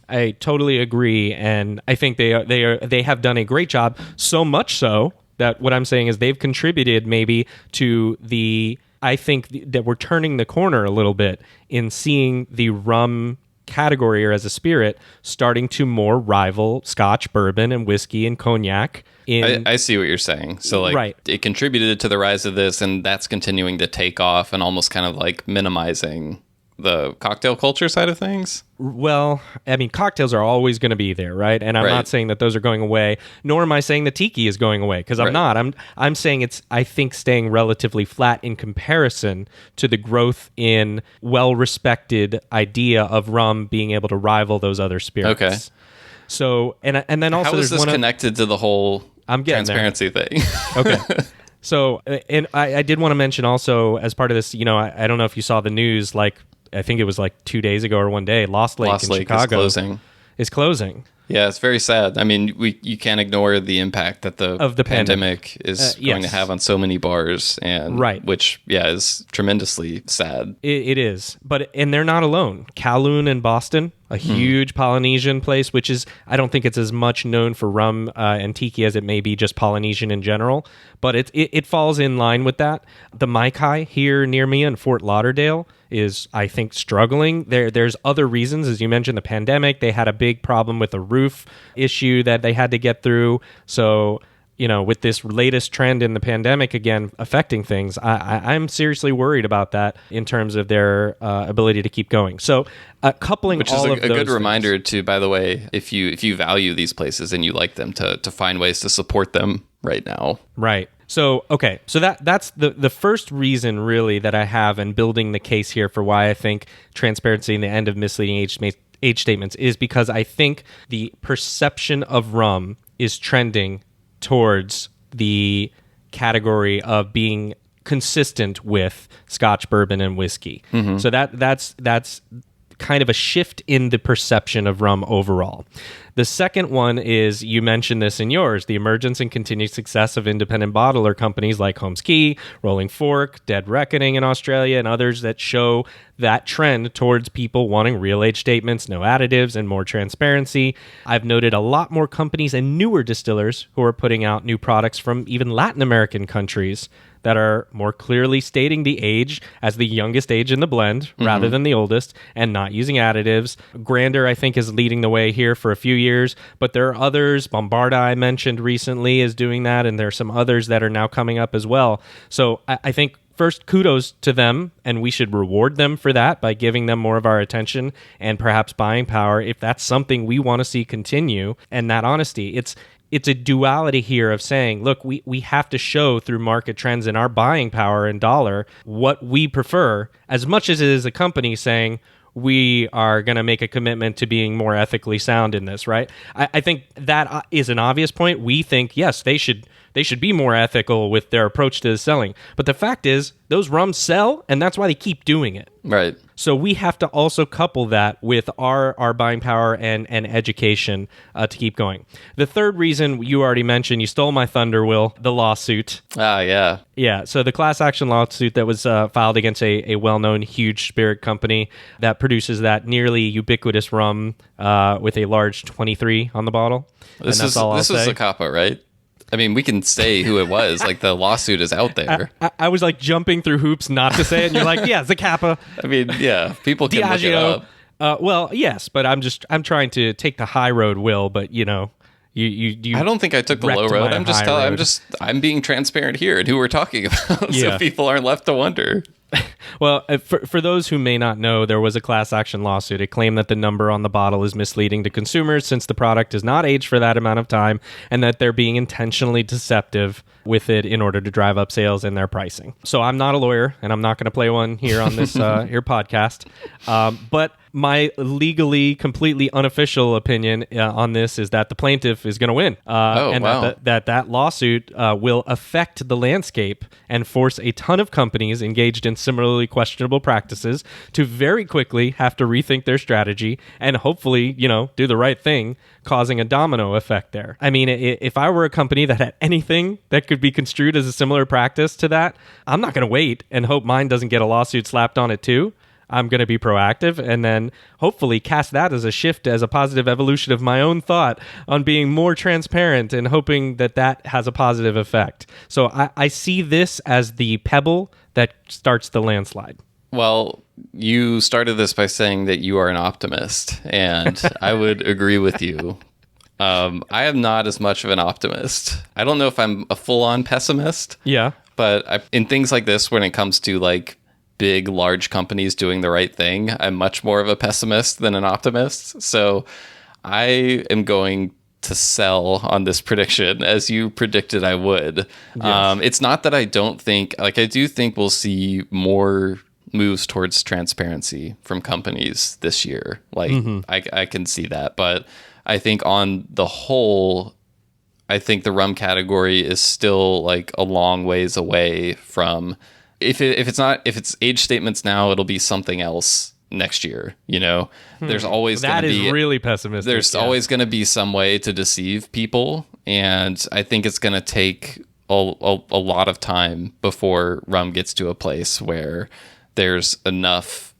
Speaker 1: I totally agree, and I think they have done a great job. So much so that what I'm saying is they've contributed maybe to I think that we're turning the corner a little bit in seeing the rum category, or as a spirit, starting to more rival Scotch, bourbon, and whiskey and cognac.
Speaker 2: I see what you're saying. So it contributed to the rise of this, and that's continuing to take off and almost kind of like minimizing the cocktail culture side of things.
Speaker 1: Well, I mean, cocktails are always going to be there, right? And I'm not saying that those are going away, nor am I saying the tiki is going away, because I'm not. I'm saying it's, I think, staying relatively flat in comparison to the growth in well-respected idea of rum being able to rival those other spirits. Okay. So, and then also,
Speaker 2: how is this connected to the whole transparency thing?
Speaker 1: Okay. So, and I did want to mention also, as part of this, I don't know if you saw the news, I think it was 2 days ago or one day, Lost Lake in Chicago is closing.
Speaker 2: Yeah, it's very sad. I mean, you can't ignore the impact that the pandemic is going to have on so many bars, and which is tremendously sad.
Speaker 1: It is, and they're not alone. Kowloon in Boston, a huge Polynesian place, which is, I don't think it's as much known for rum and tiki as it may be just Polynesian in general, but it falls in line with that. The Mai Kai here near me in Fort Lauderdale is, I think, struggling. There's other reasons, as you mentioned, the pandemic. They had a big problem with a roof issue that they had to get through. So, with this latest trend in the pandemic again affecting things, I'm seriously worried about that in terms of their ability to keep going. So, coupling
Speaker 2: which
Speaker 1: all
Speaker 2: is
Speaker 1: of those
Speaker 2: a good reminder
Speaker 1: things,
Speaker 2: to, by the way, if you value these places and you like them, to find ways to support them right now. Right.
Speaker 1: So, okay, so that's the first reason really that I have in building the case here for why I think transparency and the end of misleading age statements is because I think the perception of rum is trending towards the category of being consistent with Scotch, bourbon, and whiskey. Mm-hmm. So that's kind of a shift in the perception of rum overall. The second one is, you mentioned this in yours, the emergence and continued success of independent bottler companies like Holmes Key, Rolling Fork, Dead Reckoning in Australia, and others that show that trend towards people wanting real age statements, no additives, and more transparency. I've noted a lot more companies and newer distillers who are putting out new products from even Latin American countries that are more clearly stating the age as the youngest age in the blend rather than the oldest, and not using additives. Grander, I think, is leading the way here for a few years, but there are others. Bombarda, I mentioned recently, is doing that, and there are some others that are now coming up as well. So I think, first, kudos to them, and we should reward them for that by giving them more of our attention and perhaps buying power if that's something we want to see continue, and that honesty. It's a duality here of saying, look, we have to show through market trends and our buying power and dollar what we prefer, as much as it is a company saying, we are going to make a commitment to being more ethically sound in this, right? I think that is an obvious point. We think, yes, they should be more ethical with their approach to selling. But the fact is, those rums sell, and that's why they keep doing it.
Speaker 2: Right.
Speaker 1: So we have to also couple that with our buying power and education to keep going. The third reason you already mentioned, you stole my thunder, Will, the lawsuit.
Speaker 2: Ah, yeah.
Speaker 1: Yeah, so the class action lawsuit that was filed against a well-known huge spirit company that produces that nearly ubiquitous rum with a large 23 on the bottle.
Speaker 2: This is the Kappa, right? I mean, we can say who it was. Like, the lawsuit is out there.
Speaker 1: I was like jumping through hoops not to say it, and you're like, yeah, Zacapa.
Speaker 2: I mean, yeah, people can look it up.
Speaker 1: Well, yes, but I'm trying to take the high road, Will. But you
Speaker 2: I don't think I took the low road. I'm being transparent here and who we're talking about, so people aren't left to wonder.
Speaker 1: Well, for those who may not know, there was a class action lawsuit. It claimed that the number on the bottle is misleading to consumers since the product is not aged for that amount of time, and that they're being intentionally deceptive with it in order to drive up sales and their pricing. So I'm not a lawyer, and I'm not going to play one here on this here podcast. But my legally, completely unofficial opinion on this is that the plaintiff is going to win, and that lawsuit will affect the landscape and force a ton of companies engaged in similarly questionable practices to very quickly have to rethink their strategy and hopefully, do the right thing, causing a domino effect there. I mean, if I were a company that had anything that could be construed as a similar practice to that, I'm not going to wait and hope mine doesn't get a lawsuit slapped on it too. I'm going to be proactive and then hopefully cast that as a shift, as a positive evolution of my own thought on being more transparent and hoping that has a positive effect. So I see this as the pebble that starts the landslide.
Speaker 2: Well, you started this by saying that you are an optimist, and I would agree with you. I am not as much of an optimist. I don't know if I'm a full-on pessimist.
Speaker 1: Yeah.
Speaker 2: But in things like this, when it comes to like big, large companies doing the right thing, I'm much more of a pessimist than an optimist. So I am going to sell on this prediction, as you predicted I would. Yes. It's not that I don't think, I do think we'll see more moves towards transparency from companies this year. I can see that. But I think on the whole, I think the rum category is still like a long ways away from, if it's age statements now, it'll be something else next year. There's always
Speaker 1: that is really pessimistic.
Speaker 2: There's always going to be some way to deceive people, and I think it's going to take a lot of time before rum gets to a place where there's enough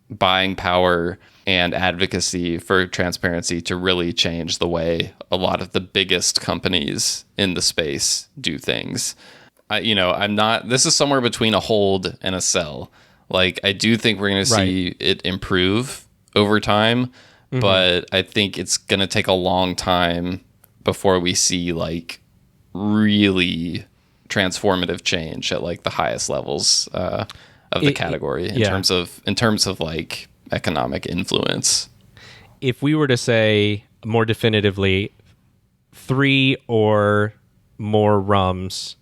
Speaker 2: buying power and advocacy for transparency to really change the way a lot of the biggest companies in the space do things. This is somewhere between a hold and a sell. I do think we're going to see it improve over time, but I think it's going to take a long time before we see really transformative change at the highest levels of the category in terms of economic influence.
Speaker 1: If we were to say more definitively, 3 or more rums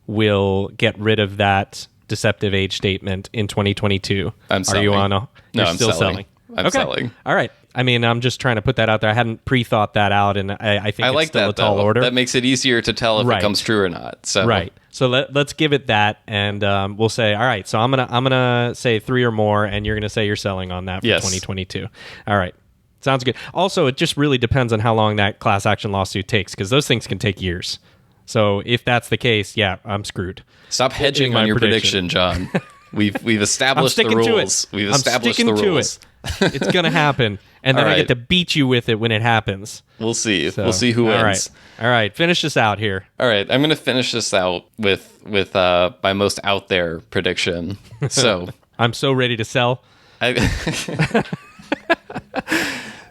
Speaker 1: will get rid of that deceptive age statement in 2022.
Speaker 2: I'm selling.
Speaker 1: Are you on a...
Speaker 2: No,
Speaker 1: You're
Speaker 2: I'm
Speaker 1: still
Speaker 2: selling. I'm selling.
Speaker 1: All right. I mean, I'm just trying to put that out there. I hadn't pre-thought that out, and I think it's still a tall order.
Speaker 2: That makes it easier to tell if it comes true or not. So.
Speaker 1: Right. So let's give it that, and we'll say, all right, so I'm gonna say 3 or more, and you're gonna say you're selling on that for 2022. All right. Sounds good. Also, it just really depends on how long that class action lawsuit takes, because those things can take years. So if that's the case, I'm screwed.
Speaker 2: Stop hedging on your prediction, John. We've established the rules. We've established the rules.
Speaker 1: It's gonna happen, and then I get to beat you with it when it happens.
Speaker 2: We'll see. We'll see who wins.
Speaker 1: All right. Finish this out here.
Speaker 2: All right. I'm gonna finish this out with my most out there prediction. So
Speaker 1: I'm so ready to sell.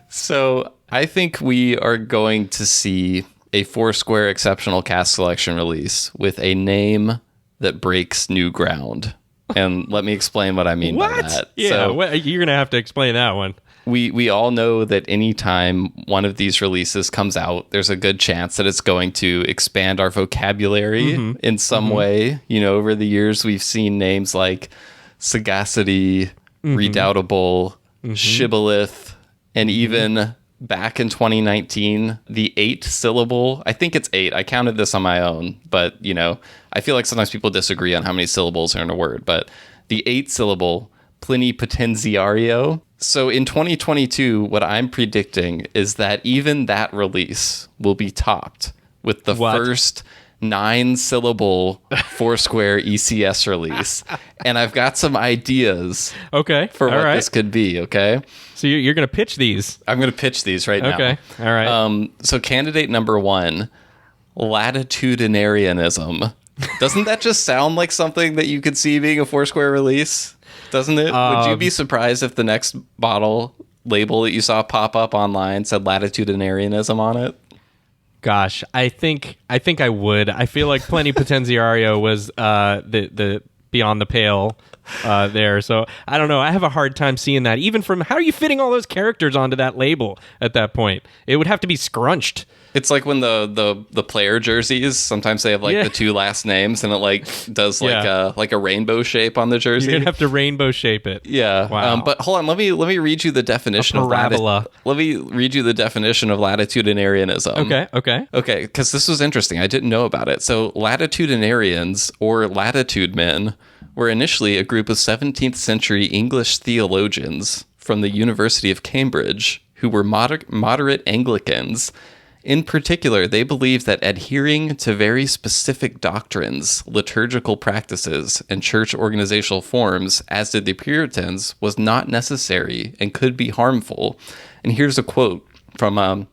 Speaker 2: So I think we are going to see a Foursquare exceptional cask selection release with a name that breaks new ground. And let me explain what I mean by that.
Speaker 1: Yeah, so, you're going to have to explain that one.
Speaker 2: We all know that anytime one of these releases comes out, there's a good chance that it's going to expand our vocabulary in some way. Over the years, we've seen names like Sagacity, Redoubtable, shibboleth, and even back in 2019, the 8-syllable, I think it's 8. I counted this on my own, but, I feel like sometimes people disagree on how many syllables are in a word, but the 8-syllable plenipotenziario. So in 2022, what I'm predicting is that even that release will be topped with the first 9-syllable Foursquare ECS release. And I've got some ideas for what this could be, okay?
Speaker 1: So you're going to pitch these?
Speaker 2: I'm going to pitch these right now.
Speaker 1: Okay, all right.
Speaker 2: So candidate number 1, latitudinarianism. Doesn't that just sound like something that you could see being a Foursquare release? Doesn't it? Would you be surprised if the next bottle label that you saw pop up online said latitudinarianism on it?
Speaker 1: Gosh, I think I would. I feel like plenipotenziario was the beyond the pale there. So I don't know. I have a hard time seeing that. Even from how are you fitting all those characters onto that label at that point? It would have to be scrunched.
Speaker 2: It's like when the player jerseys, sometimes they have like the 2 last names, and it like does like a rainbow shape on the jersey.
Speaker 1: You're gonna have to rainbow shape it.
Speaker 2: Yeah.
Speaker 1: Wow.
Speaker 2: But hold on, let me read you the definition of
Speaker 1: parabola.
Speaker 2: Let me read you the definition of latitudinarianism. Okay, because this was interesting. I didn't know about it. So latitudinarians, or latitude men, were initially a group of 17th century English theologians from the University of Cambridge who were moderate Anglicans. In particular, they believed that adhering to very specific doctrines, liturgical practices, and church organizational forms, as did the Puritans, was not necessary and could be harmful. And here's a quote from a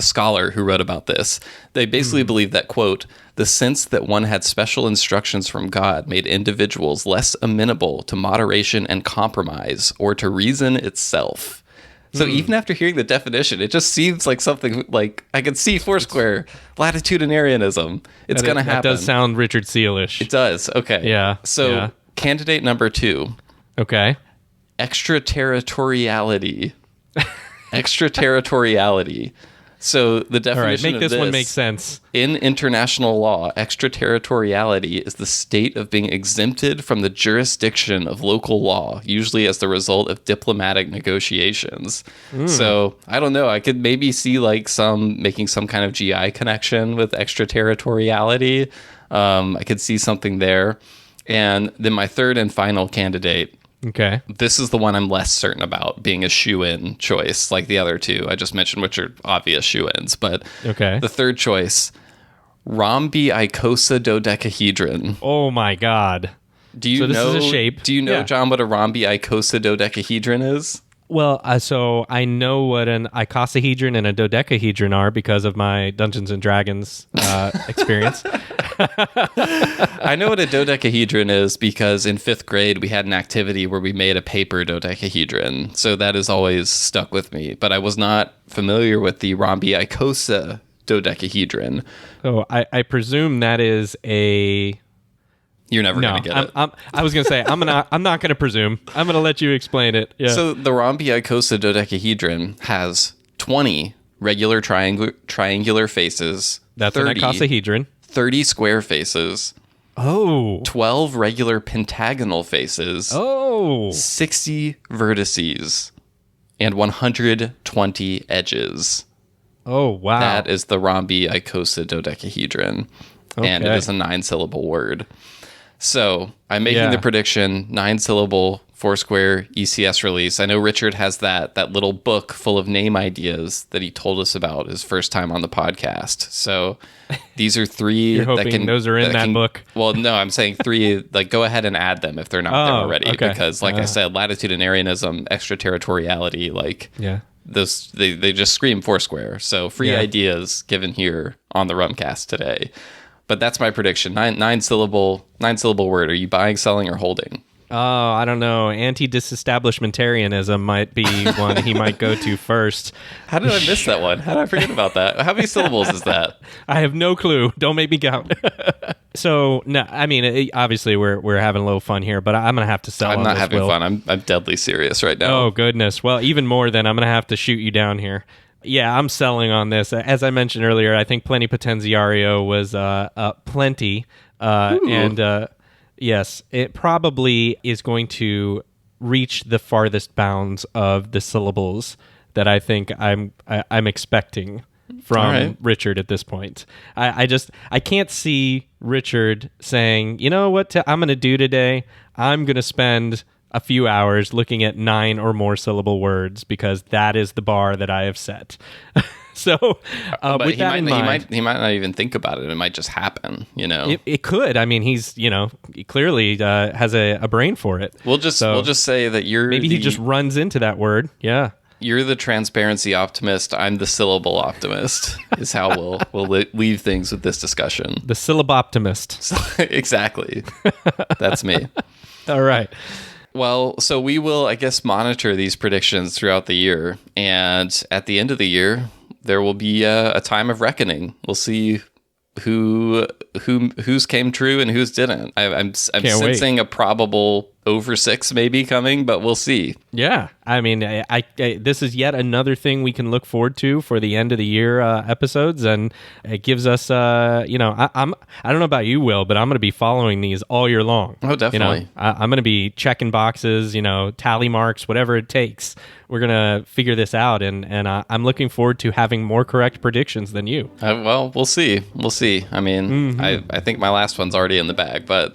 Speaker 2: scholar who wrote about this. They basically believed that, quote, the sense that one had special instructions from God made individuals less amenable to moderation and compromise, or to reason itself. So even after hearing the definition, it just seems like something like I can see Foursquare, latitudinarianism. It's going to happen.
Speaker 1: That does sound Richard Sealish.
Speaker 2: It does. Okay.
Speaker 1: Yeah.
Speaker 2: So candidate number 2.
Speaker 1: Okay.
Speaker 2: Extraterritoriality. Extraterritoriality. So the definition
Speaker 1: make this one make sense.
Speaker 2: In international law, extraterritoriality is the state of being exempted from the jurisdiction of local law, usually as the result of diplomatic negotiations. So I don't know. I could maybe see like making some kind of GI connection with extraterritoriality. I could see something there. And then my third and final candidate.
Speaker 1: Okay. This
Speaker 2: is the one I'm less certain about being a shoe-in choice, like the other two I just mentioned, which are obvious shoe-ins. But the third choice, rhombiicosahedron.
Speaker 1: Oh my God!
Speaker 2: Do you know?
Speaker 1: This is a shape.
Speaker 2: Do you know, John, what a rhombiicosahedron is?
Speaker 1: Well, so I know what an icosahedron and a dodecahedron are because of my Dungeons and Dragons experience.
Speaker 2: I know what a dodecahedron is because in 5th grade we had an activity where we made a paper dodecahedron. So that has always stuck with me. But I was not familiar with the rhombiicosa dodecahedron.
Speaker 1: So I presume that is a...
Speaker 2: You're never going to get it.
Speaker 1: I was going to say, I'm not going to presume. I'm going to let you explain it. Yeah.
Speaker 2: So the rhombiicosa dodecahedron has 20 regular triangular faces.
Speaker 1: That's an icosahedron.
Speaker 2: 30 square faces. 12 regular pentagonal faces. 60 vertices. And 120 edges.
Speaker 1: Oh, wow.
Speaker 2: That is the rhombiicosa dodecahedron. Okay. And it is a 9-syllable word. So I'm making the prediction, 9-syllable Foursquare ECS release. I know Richard has that little book full of name ideas that he told us about his first time on the podcast. So these are 3
Speaker 1: You're hoping those are in that book.
Speaker 2: Well, no, I'm saying 3, like go ahead and add them if they're not there already. Okay. Because like I said, latitudinarianism, extraterritoriality, those they just scream Foursquare. So free ideas given here on the Rumcast today. But that's my prediction. 9-syllable word. Are you buying, selling, or holding?
Speaker 1: Oh, I don't know. Anti-disestablishmentarianism might be one he might go to first.
Speaker 2: How did I miss that one? How did I forget about that? How many syllables is that?
Speaker 1: I have no clue. Don't make me count. So, no, I mean, obviously we're having a little fun here, but I'm going to have to sell on this.
Speaker 2: I'm not having fun. I'm deadly serious right now.
Speaker 1: Oh, goodness. Well, even more than I'm going to have to shoot you down here. Yeah, I'm selling on this. As I mentioned earlier, I think plenipotenziario was plenty. And yes, it probably is going to reach the farthest bounds of the syllables that I think I'm expecting from Richard at this point. I can't see Richard saying, you know what I'm going to do today? I'm going to spend a few hours looking at 9 or more syllable words because that is the bar that I have set. So with that in mind,
Speaker 2: he might not even think about it. It might just happen, you know.
Speaker 1: It could. I mean, he clearly has a brain for it.
Speaker 2: We'll just say that
Speaker 1: he just runs into that word. Yeah.
Speaker 2: You're the transparency optimist. I'm the syllable optimist. Is how we'll leave things with this discussion.
Speaker 1: The syllable optimist.
Speaker 2: Exactly. That's me.
Speaker 1: All right.
Speaker 2: Well, so we will, I guess, monitor these predictions throughout the year, and at the end of the year, there will be a time of reckoning. We'll see whose came true and whose didn't. I'm sensing a probable over 6 maybe coming, but we'll see.
Speaker 1: Yeah, I mean, I this is yet another thing we can look forward to for the end of the year episodes, and it gives us, I don't know about you, Will, but I'm going to be following these all year long.
Speaker 2: Oh, definitely.
Speaker 1: I'm going to be checking boxes, tally marks, whatever it takes. We're going to figure this out, and I'm looking forward to having more correct predictions than you.
Speaker 2: Well, we'll see. We'll see. I mean, I think my last one's already in the bag, but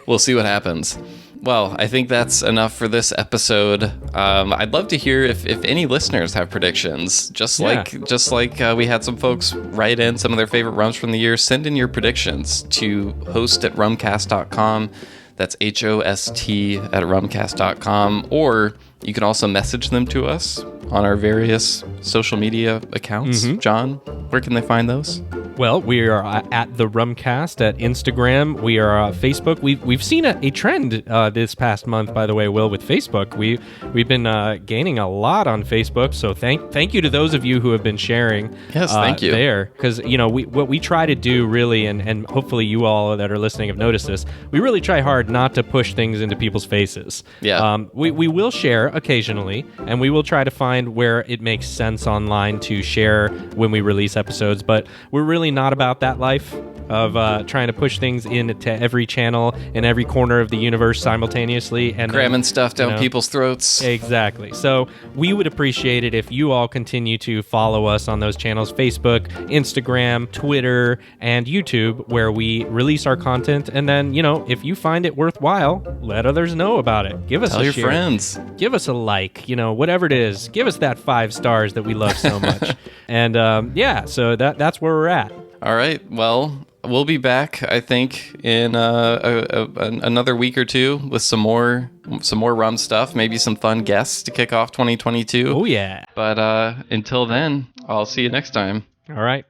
Speaker 2: we'll see what happens. Well, I think that's enough for this episode. I'd love to hear if any listeners have predictions. Just like we had some folks write in some of their favorite rums from the year. Send in your predictions to host@rumcast.com. That's host@rumcast.com. Or you can also message them to us on our various social media accounts. John, where can they find those?
Speaker 1: Well, we are at the Rumcast at Instagram. We are Facebook. We've seen a trend this past month, by the way, Will, with Facebook. We've been gaining a lot on Facebook. So thank you to those of you who have been sharing.
Speaker 2: Yes, thank you.
Speaker 1: There, because what we try to do really, and hopefully you all that are listening have noticed this. We really try hard not to push things into people's faces.
Speaker 2: Yeah.
Speaker 1: We will share occasionally, and we will try to find where it makes sense online to share when we release episodes. But we're really not about that life of trying to push things into every channel in every corner of the universe simultaneously and
Speaker 2: cramming stuff down people's throats.
Speaker 1: Exactly. So we would appreciate it if you all continue to follow us on those channels: Facebook, Instagram, Twitter, and YouTube, where we release our content. And then, if you find it worthwhile, let others know about it. Give us
Speaker 2: Tell
Speaker 1: a
Speaker 2: your
Speaker 1: share.
Speaker 2: friends.
Speaker 1: Give us a like, whatever it is. Give us that 5 stars that we love so much. And so that's where we're at.
Speaker 2: All right. Well, we'll be back, I think, in another week or two with some more rum stuff, maybe some fun guests to kick off 2022.
Speaker 1: Oh, yeah.
Speaker 2: But until then, I'll see you next time.
Speaker 1: All right.